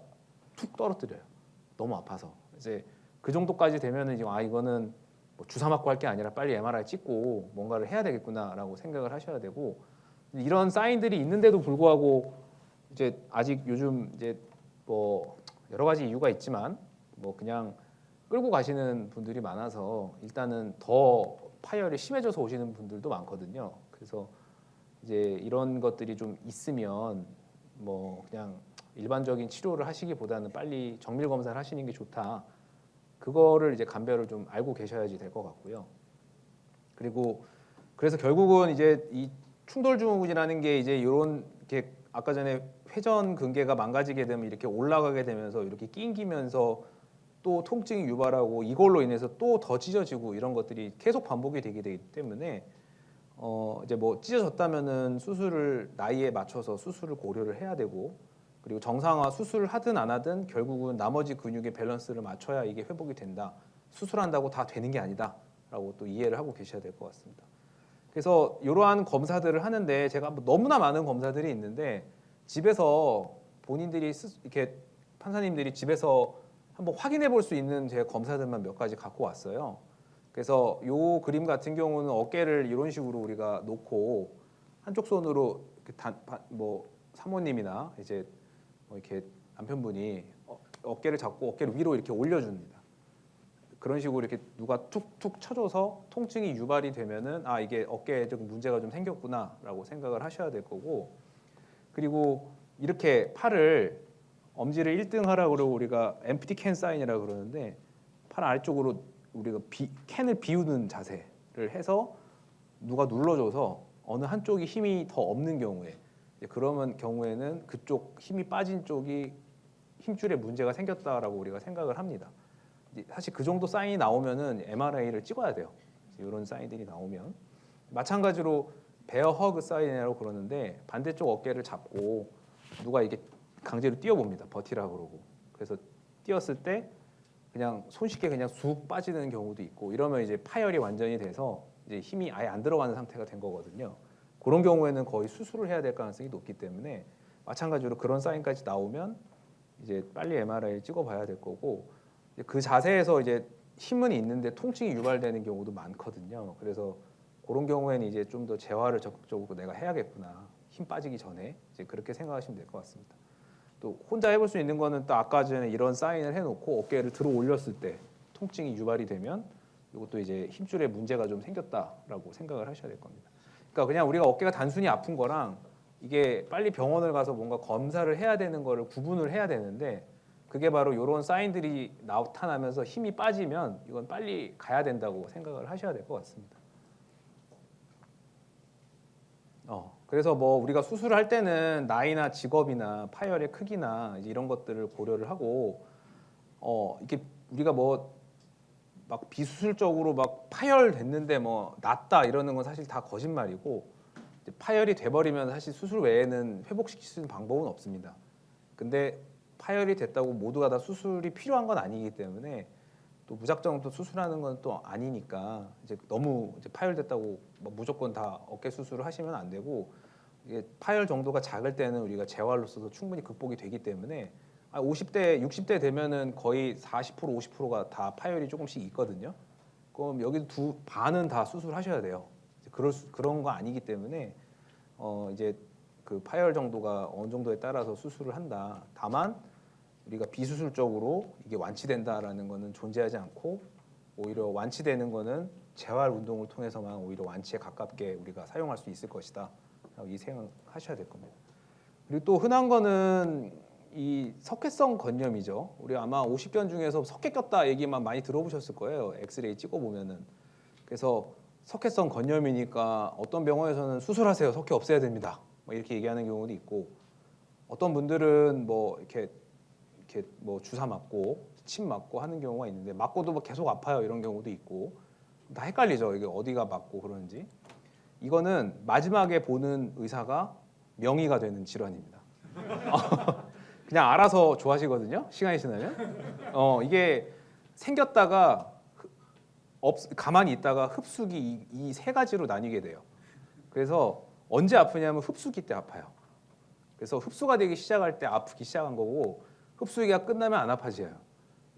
툭 떨어뜨려요. 너무 아파서. 이제 그 정도까지 되면은 이제 아 이거는 뭐 주사 맞고 할 게 아니라 빨리 MRI 찍고 뭔가를 해야 되겠구나라고 생각을 하셔야 되고 이런 사인들이 있는데도 불구하고 이제 아직 요즘 이제 뭐 여러 가지 이유가 있지만 뭐 그냥 끌고 가시는 분들이 많아서 일단은 더 파열이 심해져서 오시는 분들도 많거든요. 그래서 이제 이런 것들이 좀 있으면 뭐 그냥 일반적인 치료를 하시기보다는 빨리 정밀 검사를 하시는 게 좋다. 그거를 이제 감별을 좀 알고 계셔야지 될 것 같고요. 그리고 그래서 결국은 이제 이 충돌 증후군이라는 게 이제 이런 게 아까 전에 회전 근개가 망가지게 되면 이렇게 올라가게 되면서 이렇게 낑기면서 또 통증이 유발하고 이걸로 인해서 또 더 찢어지고 이런 것들이 계속 반복이 되기 때문에 이제 뭐 찢어졌다면은 수술을 나이에 맞춰서 수술을 고려를 해야 되고 그리고 정상화 수술을 하든 안 하든 결국은 나머지 근육의 밸런스를 맞춰야 이게 회복이 된다. 수술한다고 다 되는 게 아니다라고 또 이해를 하고 계셔야 될 것 같습니다. 그래서 이러한 검사들을 하는데 제가 뭐 너무나 많은 검사들이 있는데 집에서 본인들이 이렇게 판사님들이 집에서 한번 확인해 볼 수 있는 제 검사들만 몇 가지 갖고 왔어요. 그래서 요 그림 같은 경우는 어깨를 이런 식으로 우리가 놓고 한쪽 손으로 뭐 사모님이나 이제 뭐 이렇게 남편분이 어깨를 잡고 어깨를 위로 이렇게 올려줍니다. 그런 식으로 이렇게 누가 툭툭 쳐줘서 통증이 유발이 되면은 아 이게 어깨에 좀 문제가 좀 생겼구나라고 생각을 하셔야 될 거고 그리고 이렇게 팔을 엄지를 1등 하라고 그러고 우리가 엠프티 캔 사인이라고 그러는데 팔 아래쪽으로 우리가 캔을 비우는 자세를 해서 누가 눌러줘서 어느 한쪽이 힘이 더 없는 경우에 그러면 경우에는 그쪽 힘이 빠진 쪽이 힘줄에 문제가 생겼다라고 우리가 생각을 합니다. 사실 그 정도 사인이 나오면은 MRI를 찍어야 돼요. 이런 사인들이 나오면 마찬가지로 베어 허그 사인이라고 그러는데 반대쪽 어깨를 잡고 누가 이게 강제로 뛰어봅니다. 버티라고 그러고 그래서 뛰었을 때 그냥 손쉽게 그냥 쑥 빠지는 경우도 있고 이러면 이제 파열이 완전히 돼서 이제 힘이 아예 안 들어가는 상태가 된 거거든요. 그런 경우에는 거의 수술을 해야 될 가능성이 높기 때문에 마찬가지로 그런 사인까지 나오면 이제 빨리 MRI를 찍어봐야 될 거고 그 자세에서 이제 힘은 있는데 통증이 유발되는 경우도 많거든요. 그래서 그런 경우에는 이제 좀 더 재활을 적극적으로 내가 해야겠구나. 힘 빠지기 전에 이제 그렇게 생각하시면 될 것 같습니다. 또 혼자 해볼 수 있는 거는 또 아까 전에 이런 사인을 해놓고 어깨를 들어 올렸을 때 통증이 유발이 되면 이것도 이제 힘줄에 문제가 좀 생겼다라고 생각을 하셔야 될 겁니다. 그러니까 그냥 우리가 어깨가 단순히 아픈 거랑 이게 빨리 병원을 가서 뭔가 검사를 해야 되는 거를 구분을 해야 되는데 그게 바로 이런 사인들이 나타나면서 힘이 빠지면 이건 빨리 가야 된다고 생각을 하셔야 될 것 같습니다. 그래서 뭐 우리가 수술을 할 때는 나이나 직업이나 파열의 크기나 이런 것들을 고려를 하고 이게 우리가 뭐 막 비수술적으로 막 파열됐는데 뭐 낫다 이러는 건 사실 다 거짓말이고 파열이 돼버리면 사실 수술 외에는 회복시킬 수 있는 방법은 없습니다. 근데 파열이 됐다고 모두가 다 수술이 필요한 건 아니기 때문에 또 무작정 또 수술하는 건 또 아니니까 이제 너무 이제 파열됐다고 뭐 무조건 다 어깨 수술을 하시면 안 되고 이게 파열 정도가 작을 때는 우리가 재활로서도 충분히 극복이 되기 때문에 50대, 60대 되면은 거의 40%, 50%가 다 파열이 조금씩 있거든요. 그럼 여기 반은 다 수술하셔야 돼요. 그런 거 아니기 때문에 이제 그 파열 정도가 어느 정도에 따라서 수술을 한다. 다만 우리가 비수술적으로 이게 완치된다라는 거는 존재하지 않고 오히려 완치되는 거는 재활 운동을 통해서만 오히려 완치에 가깝게 우리가 사용할 수 있을 것이다. 이 생각하셔야 될 겁니다. 그리고 또 흔한 거는 이 석회성 건염이죠. 우리 아마 50견 중에서 석회 꼈다 얘기만 많이 들어보셨을 거예요. 엑스레이 찍어 보면은. 그래서 석회성 건염이니까 어떤 병원에서는 수술하세요. 석회 없애야 됩니다. 뭐 이렇게 얘기하는 경우도 있고 어떤 분들은 뭐 이렇게 뭐 주사 맞고 침 맞고 하는 경우가 있는데 맞고도 뭐 계속 아파요 이런 경우도 있고 다 헷갈리죠. 이게 어디가 맞고 그러는지. 이거는 마지막에 보는 의사가 명의가 되는 질환입니다. 그냥 알아서 좋아하시거든요. 시간이 지나면. 이게 생겼다가 가만히 있다가 흡수기 이 세 가지로 나뉘게 돼요. 그래서 언제 아프냐면 흡수기 때 아파요. 그래서 흡수가 되기 시작할 때 아프기 시작한 거고 흡수기가 끝나면 안 아파져요.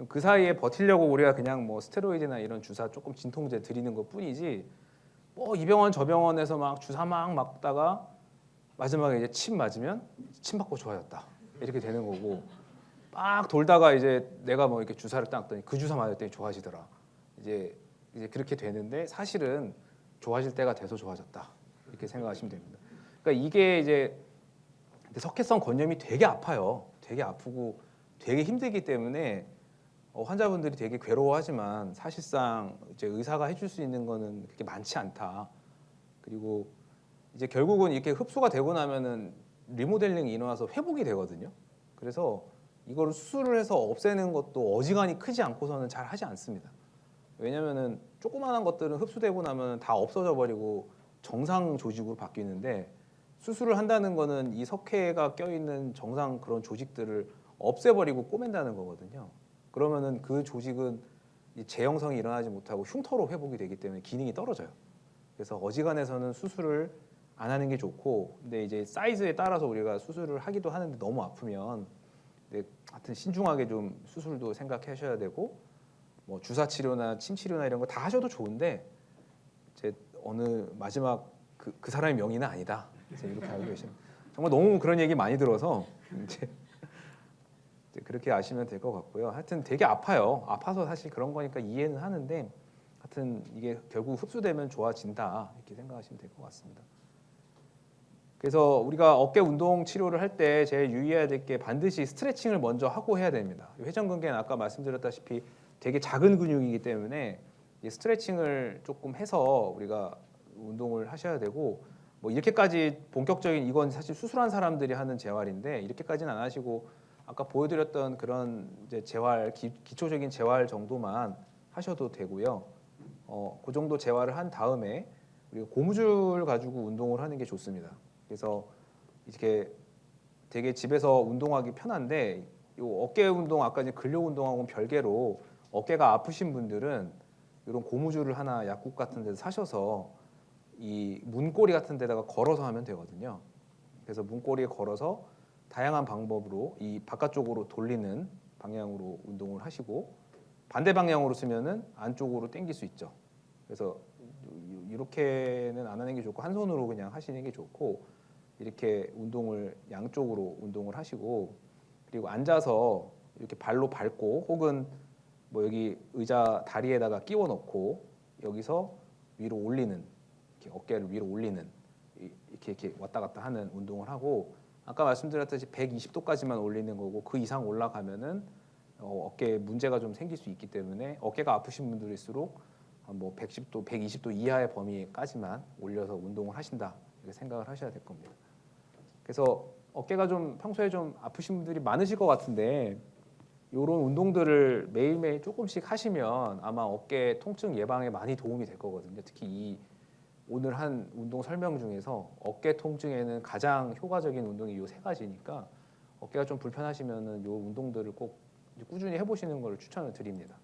그 사이에 버티려고 우리가 그냥 뭐 스테로이드나 이런 주사 조금 진통제 드리는 것 뿐이지 뭐 이 병원 저 병원에서 막 주사 막 맞다가 마지막에 이제 침 맞으면 침 맞고 좋아졌다 이렇게 되는 거고 막 돌다가 이제 내가 뭐 이렇게 주사를 땄더니 그 주사 맞았더니 좋아지더라 이제 그렇게 되는데 사실은 좋아질 때가 돼서 좋아졌다 이렇게 생각하시면 됩니다. 그러니까 이게 이제 석회성 건염이 되게 아파요. 되게 아프고 되게 힘들기 때문에 환자분들이 되게 괴로워하지만 사실상 이제 의사가 해줄 수 있는 거는 그렇게 많지 않다. 그리고 이제 결국은 이렇게 흡수가 되고 나면은 리모델링이 일어나서 회복이 되거든요. 그래서 이거를 수술을 해서 없애는 것도 어지간히 크지 않고서는 잘 하지 않습니다. 왜냐면은 조그마한 것들은 흡수되고 나면 다 없어져 버리고 정상 조직으로 바뀌는데 수술을 한다는 거는 이 석회가 껴있는 정상 그런 조직들을 없애버리고 꼬맨다는 거거든요. 그러면은 그 조직은 재형성이 일어나지 못하고 흉터로 회복이 되기 때문에 기능이 떨어져요. 그래서 어지간해서는 수술을 안 하는 게 좋고, 근데 이제 사이즈에 따라서 우리가 수술을 하기도 하는데 너무 아프면, 근데 하여튼 신중하게 좀 수술도 생각하셔야 되고, 뭐 주사 치료나 침 치료나 이런 거 다 하셔도 좋은데, 이제 어느 마지막 그 사람의 명의는 아니다. 이제 이렇게 알고 계시면 정말 너무 그런 얘기 많이 들어서 이제 그렇게 아시면 될 것 같고요. 하여튼 되게 아파요. 아파서 사실 그런 거니까 이해는 하는데, 하여튼 이게 결국 흡수되면 좋아진다 이렇게 생각하시면 될 것 같습니다. 그래서 우리가 어깨 운동 치료를 할 때 제일 유의해야 될 게 반드시 스트레칭을 먼저 하고 해야 됩니다. 회전근개는 아까 말씀드렸다시피 되게 작은 근육이기 때문에 스트레칭을 조금 해서 우리가 운동을 하셔야 되고, 뭐 이렇게까지 본격적인 이건 사실 수술한 사람들이 하는 재활인데 이렇게까지는 안 하시고 아까 보여드렸던 그런 이제 재활 기초적인 재활 정도만 하셔도 되고요. 그 정도 재활을 한 다음에 우리가 고무줄 가지고 운동을 하는 게 좋습니다. 그래서 이렇게 되게 집에서 운동하기 편한데 요 어깨 운동 아까 이제 근력 운동하고는 별개로 어깨가 아프신 분들은 이런 고무줄을 하나 약국 같은 데서 사셔서 이 문고리 같은 데다가 걸어서 하면 되거든요. 그래서 문고리에 걸어서 다양한 방법으로 이 바깥쪽으로 돌리는 방향으로 운동을 하시고 반대 방향으로 쓰면은 안쪽으로 당길 수 있죠. 그래서 이렇게는 안 하는 게 좋고 한 손으로 그냥 하시는 게 좋고 이렇게 운동을 양쪽으로 운동을 하시고 그리고 앉아서 이렇게 발로 밟고 혹은 뭐 여기 의자 다리에다가 끼워 넣고 여기서 위로 올리는 이렇게 어깨를 위로 올리는 이렇게 왔다 갔다 하는 운동을 하고 아까 말씀드렸듯이 120도까지만 올리는 거고 그 이상 올라가면은 어깨에 문제가 좀 생길 수 있기 때문에 어깨가 아프신 분들일수록 뭐 110도, 120도 이하의 범위까지만 올려서 운동을 하신다 이렇게 생각을 하셔야 될 겁니다. 그래서 어깨가 좀 평소에 좀 아프신 분들이 많으실 것 같은데 이런 운동들을 매일매일 조금씩 하시면 아마 어깨 통증 예방에 많이 도움이 될 거거든요. 특히 이 오늘 한 운동 설명 중에서 어깨 통증에는 가장 효과적인 운동이 이 세 가지니까 어깨가 좀 불편하시면은 이 운동들을 꼭 꾸준히 해보시는 걸 추천을 드립니다.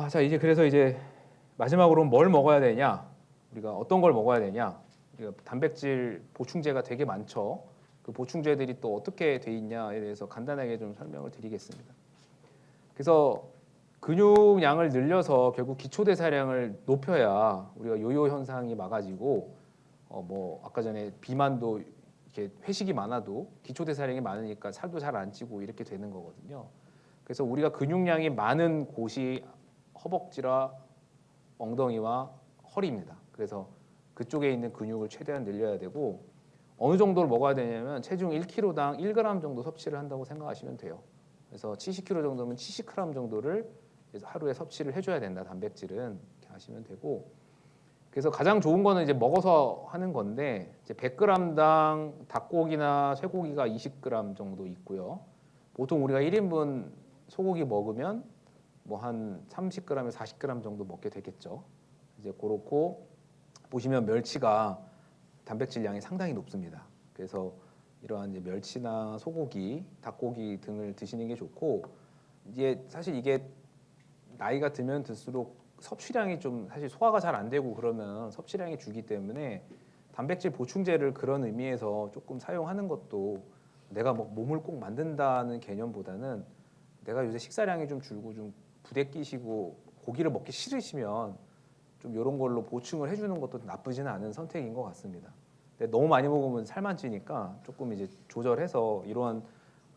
자 이제 그래서 이제 마지막으로 뭘 먹어야 되냐? 우리가 어떤 걸 먹어야 되냐? 우리가 단백질 보충제가 되게 많죠. 그 보충제들이 또 어떻게 돼 있냐에 대해서 간단하게 좀 설명을 드리겠습니다. 그래서 근육량을 늘려서 결국 기초대사량을 높여야 우리가 요요 현상이 막아지고 뭐 아까 전에 비만도 이렇게 회식이 많아도 기초대사량이 많으니까 살도 잘 안 찌고 이렇게 되는 거거든요. 그래서 우리가 근육량이 많은 곳이 허벅지라 엉덩이와 허리입니다. 그래서 그쪽에 있는 근육을 최대한 늘려야 되고 어느 정도를 먹어야 되냐면 체중 1kg당 1g 정도 섭취를 한다고 생각하시면 돼요. 그래서 70kg 정도면 70g 정도를 하루에 섭취를 해줘야 된다. 단백질은 이렇게 하시면 되고 그래서 가장 좋은 거는 이제 먹어서 하는 건데 이제 100g당 닭고기나 쇠고기가 20g 정도 있고요. 보통 우리가 1인분 소고기 먹으면 뭐 한 30g에서 40g 정도 먹게 되겠죠. 이제 그렇고 보시면 멸치가 단백질 양이 상당히 높습니다. 그래서 이러한 이제 멸치나 소고기, 닭고기 등을 드시는 게 좋고 이제 사실 이게 나이가 들면 들수록 섭취량이 좀 사실 소화가 잘 안 되고 그러면 섭취량이 줄기 때문에 단백질 보충제를 그런 의미에서 조금 사용하는 것도 내가 뭐 몸을 꼭 만든다는 개념보다는 내가 요새 식사량이 좀 줄고 좀 부대끼시고 고기를 먹기 싫으시면 좀 이런 걸로 보충을 해주는 것도 나쁘지는 않은 선택인 것 같습니다. 근데 너무 많이 먹으면 살만 찌니까 조금 이제 조절해서 이러한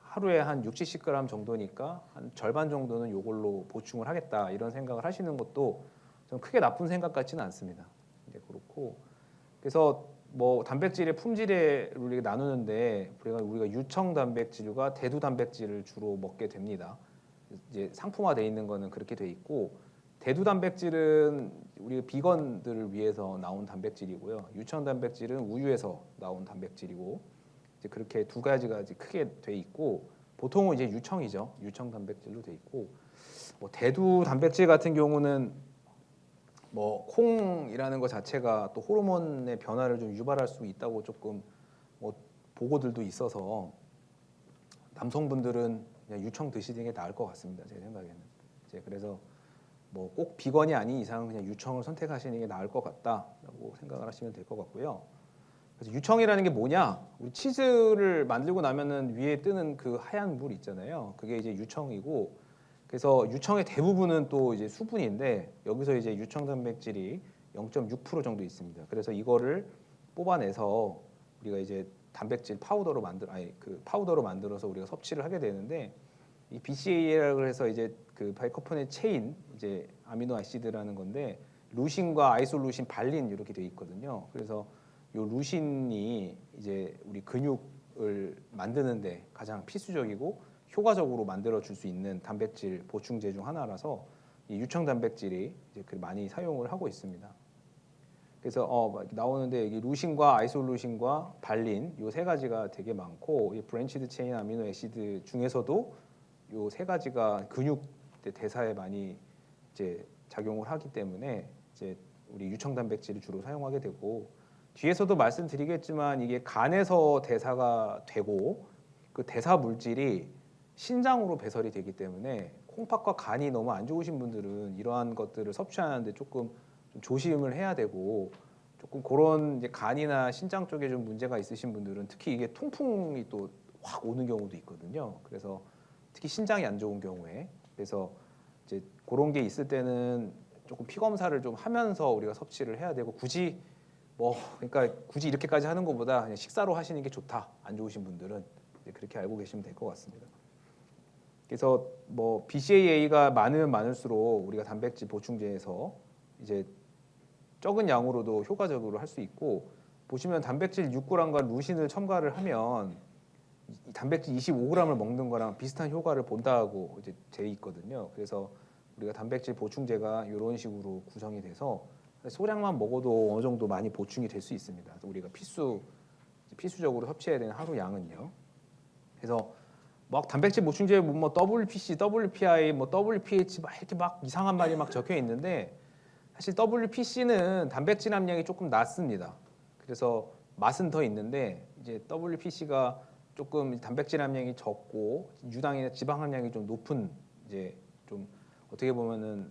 하루에 한 6, 70g 정도니까 한 절반 정도는 이걸로 보충을 하겠다 이런 생각을 하시는 것도 좀 크게 나쁜 생각 같지는 않습니다. 이제 그렇고 그래서 뭐 단백질의 품질에 우리가 나누는데 우리가 유청 단백질과 대두 단백질을 주로 먹게 됩니다. 이제 상품화돼 있는 거는 그렇게 돼 있고 대두 단백질은 우리 비건들을 위해서 나온 단백질이고요. 유청 단백질은 우유에서 나온 단백질이고 이제 그렇게 두 가지가 이제 크게 돼 있고 보통은 이제 유청이죠. 유청 단백질로 돼 있고 뭐 대두 단백질 같은 경우는 뭐 콩이라는 것 자체가 또 호르몬의 변화를 좀 유발할 수 있다고 조금 뭐 보고들도 있어서 남성분들은 그냥 유청 드시는 게 나을 것 같습니다. 제 생각에는. 이제 그래서 뭐 꼭 비건이 아닌 이상 그냥 유청을 선택하시는 게 나을 것 같다라고 생각을 하시면 될 것 같고요. 그래서 유청이라는 게 뭐냐? 우리 치즈를 만들고 나면은 위에 뜨는 그 하얀 물 있잖아요. 그게 이제 유청이고, 그래서 유청의 대부분은 또 이제 수분인데 여기서 이제 유청 단백질이 0.6% 정도 있습니다. 그래서 이거를 뽑아내서 우리가 이제 단백질 파우더로 파우더로 만들어서 우리가 섭취를 하게 되는데 이 BCAA라고 해서 이제 그 바이커포넷 체인 이제 아미노 아시드라는 건데 루신과 아이솔루신, 발린 이렇게 돼 있거든요. 그래서 요 루신이 이제 우리 근육을 만드는데 가장 필수적이고 효과적으로 만들어 줄 수 있는 단백질 보충제 중 하나라서 이 유청 단백질이 이제 많이 사용을 하고 있습니다. 그래서 막 이렇게 나오는데 여기 루신과 아이솔루신과 발린 요 세 가지가 되게 많고 이 브랜치드 체인 아미노 애시드 중에서도 요 세 가지가 근육 대사에 많이 이제 작용을 하기 때문에 이제 우리 유청 단백질을 주로 사용하게 되고 뒤에서도 말씀드리겠지만 이게 간에서 대사가 되고 그 대사 물질이 신장으로 배설이 되기 때문에 콩팥과 간이 너무 안 좋으신 분들은 이러한 것들을 섭취하는데 조금 좀 조심을 해야 되고 조금 그런 이제 간이나 신장 쪽에 좀 문제가 있으신 분들은 특히 이게 통풍이 또 확 오는 경우도 있거든요. 그래서 특히 신장이 안 좋은 경우에 그래서 이제 그런 게 있을 때는 조금 피 검사를 좀 하면서 우리가 섭취를 해야 되고 굳이 그러니까 굳이 이렇게까지 하는 것보다 그냥 식사로 하시는 게 좋다. 안 좋으신 분들은 이제 그렇게 알고 계시면 될 것 같습니다. 그래서 BCAA가 많으면 많을수록 우리가 단백질 보충제에서 이제 적은 양으로도 효과적으로 할 수 있고 보시면 단백질 6g과 루신을 첨가를 하면 단백질 25g을 먹는 거랑 비슷한 효과를 본다고 이제 돼 있거든요. 그래서 우리가 단백질 보충제가 이런 식으로 구성이 돼서 소량만 먹어도 어느 정도 많이 보충이 될 수 있습니다. 우리가 필수적으로 섭취해야 되는 하루 양은요. 그래서 막 단백질 보충제 뭐 WPC, WPI, 뭐 WPH 막 이렇게 막 이상한 말이 막 적혀 있는데 사실 WPC는 단백질 함량이 조금 낮습니다. 그래서 맛은 더 있는데 이제 WPC가 조금 단백질 함량이 적고 유당이나 지방 함량이 좀 높은 이제 좀 어떻게 보면은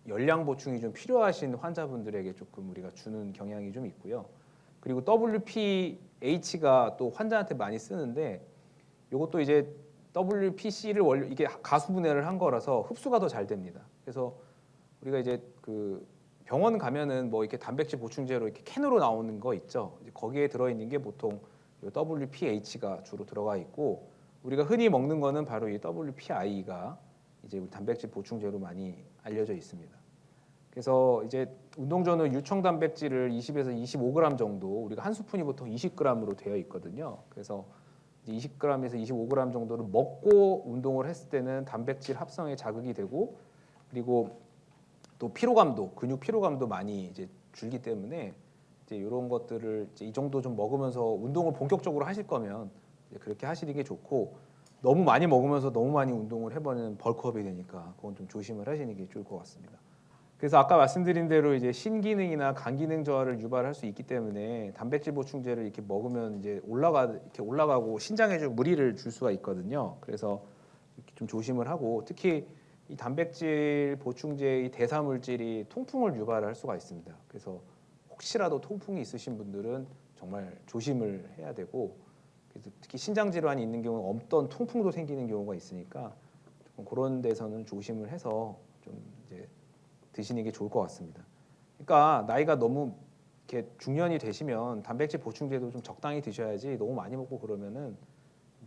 열량 보충이 좀 필요하신 환자분들에게 조금 우리가 주는 경향이 좀 있고요. 그리고 WPH가 또 환자한테 많이 쓰는데 이것도 이제 WPC를 이게 가수 분해를 한 거라서 흡수가 더 잘 됩니다. 그래서 우리가 이제 그 병원 가면은 뭐 이렇게 단백질 보충제로 이렇게 캔으로 나오는 거 있죠. 이제 거기에 들어있는 게 보통 WPH가 주로 들어가 있고 우리가 흔히 먹는 거는 바로 이 WPI가 이제 우리 단백질 보충제로 많이 알려져 있습니다. 그래서 이제 운동 전후 유청 단백질을 20에서 25g 정도 우리가 한 스푼이 보통 20g으로 되어 있거든요. 그래서 20g에서 25g 정도를 먹고 운동을 했을 때는 단백질 합성에 자극이 되고 그리고 또 피로감도 근육 피로감도 많이 이제 줄기 때문에 이제 이런 것들을 이제 이 정도 좀 먹으면서 운동을 본격적으로 하실 거면 이제 그렇게 하시는 게 좋고 너무 많이 먹으면서 너무 많이 운동을 해버리는 벌크업이 되니까 그건 좀 조심을 하시는 게 좋을 것 같습니다. 그래서 아까 말씀드린 대로 이제 신기능이나 간기능 저하를 유발할 수 있기 때문에 단백질 보충제를 이렇게 먹으면 이제 이렇게 올라가고 신장에 좀 무리를 줄 수가 있거든요. 그래서 이렇게 좀 조심을 하고 특히 이 단백질 보충제의 대사 물질이 통풍을 유발할 수가 있습니다. 그래서 혹시라도 통풍이 있으신 분들은 정말 조심을 해야 되고 그래서 특히 신장 질환이 있는 경우는 없던 통풍도 생기는 경우가 있으니까 조금 그런 데서는 조심을 해서 좀 이제 드시는 게 좋을 것 같습니다. 그러니까 나이가 너무 이렇게 중년이 되시면 단백질 보충제도 좀 적당히 드셔야지 너무 많이 먹고 그러면은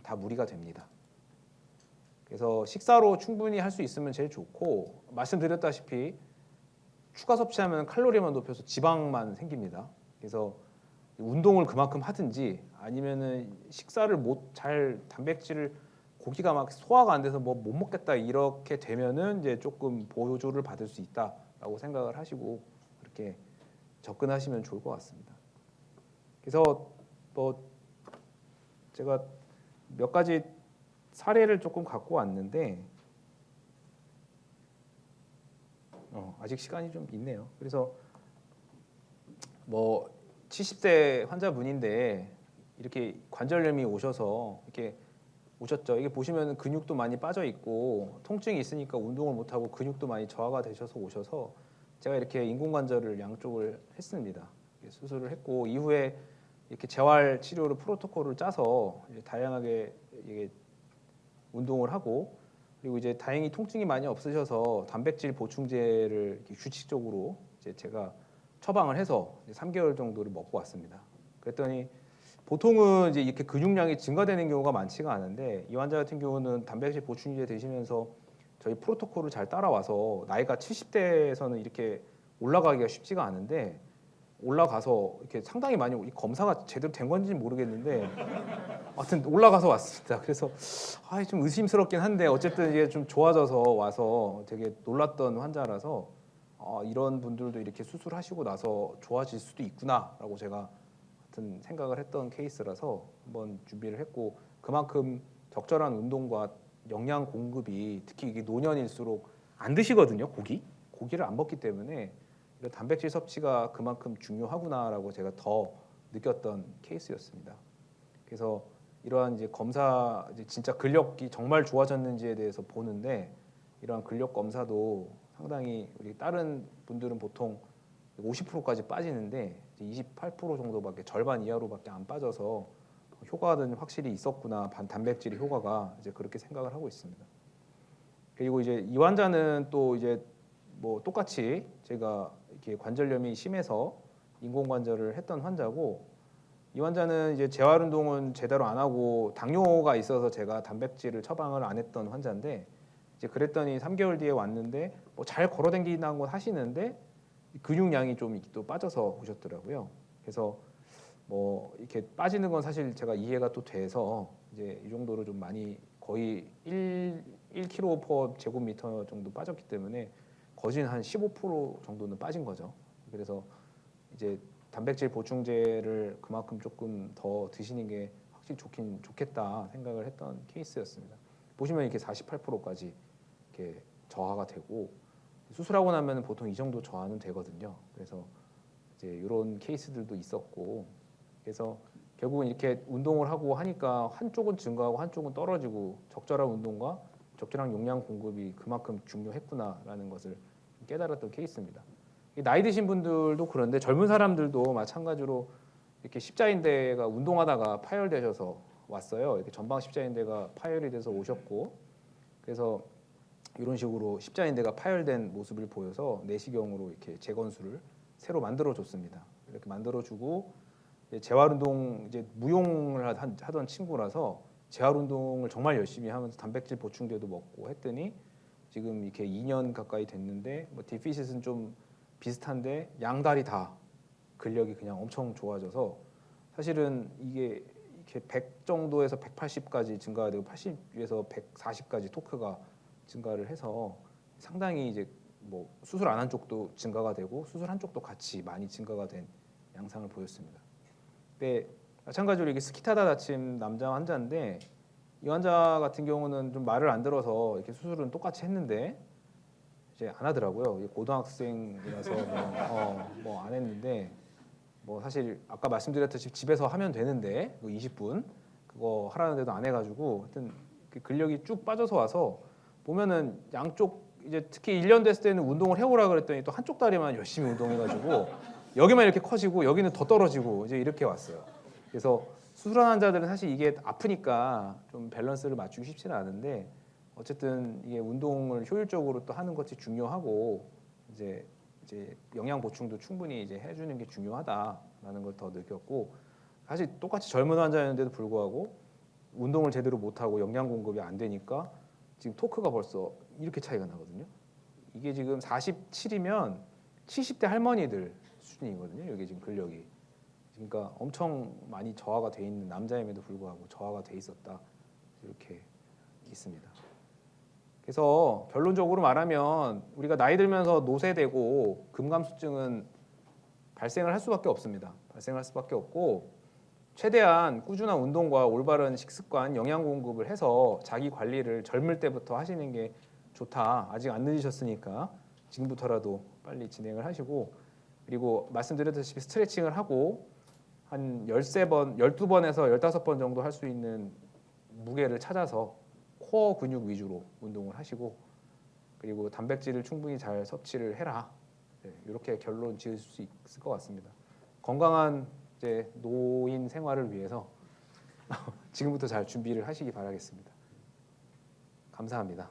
다 무리가 됩니다. 그래서 식사로 충분히 할 수 있으면 제일 좋고 말씀드렸다시피 추가 섭취하면 칼로리만 높여서 지방만 생깁니다. 그래서 운동을 그만큼 하든지 아니면은 식사를 단백질을 고기가 막 소화가 안 돼서 뭐 못 먹겠다 이렇게 되면은 이제 조금 보조를 받을 수 있다라고 생각을 하시고 그렇게 접근하시면 좋을 것 같습니다. 그래서 뭐 제가 몇 가지 사례를 조금 갖고 왔는데 아직 시간이 좀 있네요. 그래서 뭐 70대 환자분인데 이렇게 관절염이 오셨죠. 이게 보시면 근육도 많이 빠져 있고 통증이 있으니까 운동을 못 하고 근육도 많이 저하가 되셔서 오셔서 제가 이렇게 인공관절을 양쪽을 했습니다. 수술을 했고 이후에 이렇게 재활 치료를 프로토콜을 짜서 다양하게 이게 운동을 하고 그리고 이제 다행히 통증이 많이 없으셔서 단백질 보충제를 이렇게 규칙적으로 이제 제가 처방을 해서 이제 3개월 정도를 먹고 왔습니다. 그랬더니 보통은 이제 이렇게 근육량이 증가되는 경우가 많지가 않은데 이 환자 같은 경우는 단백질 보충제 드시면서 저희 프로토콜을 잘 따라와서 나이가 70대에서는 이렇게 올라가기가 쉽지가 않은데 올라가서 이렇게 상당히 많이 검사가 제대로 된 건지는 모르겠는데 하여튼 올라가서 왔습니다. 그래서 좀 의심스럽긴 한데 어쨌든 이게 좀 좋아져서 와서 되게 놀랐던 환자라서 이런 분들도 이렇게 수술하시고 나서 좋아질 수도 있구나라고 제가 하여튼 생각을 했던 케이스라서 한번 준비를 했고, 그만큼 적절한 운동과 영양 공급이, 특히 이게 노년일수록 안 드시거든요. 고기를 안 먹기 때문에 이런 단백질 섭취가 그만큼 중요하구나라고 제가 더 느꼈던 케이스였습니다. 그래서 이러한 이제 검사, 이제 진짜 근력이 정말 좋아졌는지에 대해서 보는데, 이러한 근력 검사도 상당히 우리 다른 분들은 보통 50%까지 빠지는데 28% 정도밖에, 절반 이하로밖에 안 빠져서 효과는 확실히 있었구나, 단백질의 효과가, 이제 그렇게 생각을 하고 있습니다. 그리고 이제 이 환자는 또 이제 뭐 똑같이 제가 이렇게 관절염이 심해서 인공관절을 했던 환자고, 이 환자는 이제 재활 운동은 제대로 안 하고 당뇨가 있어서 제가 단백질을 처방을 안 했던 환자인데, 이제 그랬더니 3개월 뒤에 왔는데 뭐 잘 걸어다닌다는 건 하시는데 근육량이 좀 또 빠져서 오셨더라고요. 그래서 뭐 이렇게 빠지는 건 사실 제가 이해가 또 돼서 이제 이 정도로 좀 많이, 거의 1kg per 제곱미터 정도 빠졌기 때문에 거진 한 15% 정도는 빠진 거죠. 그래서 이제 단백질 보충제를 그만큼 조금 더 드시는 게 확실히 좋겠다 생각을 했던 케이스였습니다. 보시면 이렇게 48%까지 이렇게 저하가 되고, 수술하고 나면 보통 이 정도 저하는 되거든요. 그래서 이제 이런 케이스들도 있었고, 그래서 결국은 이렇게 운동을 하고 하니까 한쪽은 증가하고 한쪽은 떨어지고, 적절한 운동과 적절한 용량 공급이 그만큼 중요했구나라는 것을 깨달았던 케이스입니다. 나이 드신 분들도 그런데 젊은 사람들도 마찬가지로 이렇게 십자인대가 운동하다가 파열되셔서 왔어요. 이렇게 전방 십자인대가 파열이 돼서 오셨고, 그래서 이런 식으로 십자인대가 파열된 모습을 보여서 내시경으로 이렇게 재건술을 새로 만들어 줬습니다. 이렇게 만들어 주고, 재활 운동, 이제 무용을 하던 친구라서 재활 운동을 정말 열심히 하면서 단백질 보충제도 먹고 했더니 지금 이렇게 2년 가까이 됐는데, 뭐 디피시트는 좀 비슷한데 양다리 다 근력이 그냥 엄청 좋아져서, 사실은 이게 이렇게 100 정도에서 180까지 증가가 되고 80에서 140까지 토크가 증가를 해서 상당히 이제 뭐 수술 안 한 쪽도 증가가 되고 수술한 쪽도 같이 많이 증가가 된 양상을 보였습니다. 근데 마찬가지로 이게 스키 타다 다친 남자 환자인데, 이 환자 같은 경우는 좀 말을 안 들어서 이렇게 수술은 똑같이 했는데 이제 안 하더라고요. 고등학생이라서 뭐 안 했는데, 뭐 사실 아까 말씀드렸듯이 집에서 하면 되는데 20분 그거 하라는데도 안 해가지고, 하여튼 그 근력이 쭉 빠져서 와서 보면은 양쪽, 이제 특히 1년 됐을 때는 운동을 해오라 그랬더니 또 한쪽 다리만 열심히 운동해가지고 여기만 이렇게 커지고 여기는 더 떨어지고 이제 이렇게 왔어요. 그래서 수술한 환자들은 사실 이게 아프니까 좀 밸런스를 맞추기 쉽지는 않은데, 어쨌든 이게 운동을 효율적으로 또 하는 것이 중요하고, 이제 영양 보충도 충분히 이제 해주는 게 중요하다라는 걸 더 느꼈고, 사실 똑같이 젊은 환자였는데도 불구하고 운동을 제대로 못하고 영양 공급이 안 되니까 지금 토크가 벌써 이렇게 차이가 나거든요. 이게 지금 47이면 70대 할머니들 수준이거든요. 여기 지금 근력이. 그러니까 엄청 많이 저하가 돼 있는 남자임에도 불구하고 저하가 돼 있었다, 이렇게 있습니다. 그래서 결론적으로 말하면 우리가 나이 들면서 노쇠되고 근감수증은 발생을 할 수밖에 없습니다. 발생할 수밖에 없고, 최대한 꾸준한 운동과 올바른 식습관, 영양 공급을 해서 자기 관리를 젊을 때부터 하시는 게 좋다. 아직 안 늦으셨으니까 지금부터라도 빨리 진행을 하시고, 그리고 말씀드렸다시피 스트레칭을 하고 한 13번, 12번에서 15번 정도 할 수 있는 무게를 찾아서 코어 근육 위주로 운동을 하시고, 그리고 단백질을 충분히 잘 섭취를 해라. 이렇게 결론 지을 수 있을 것 같습니다. 건강한 이제 노인 생활을 위해서 지금부터 잘 준비를 하시기 바라겠습니다. 감사합니다.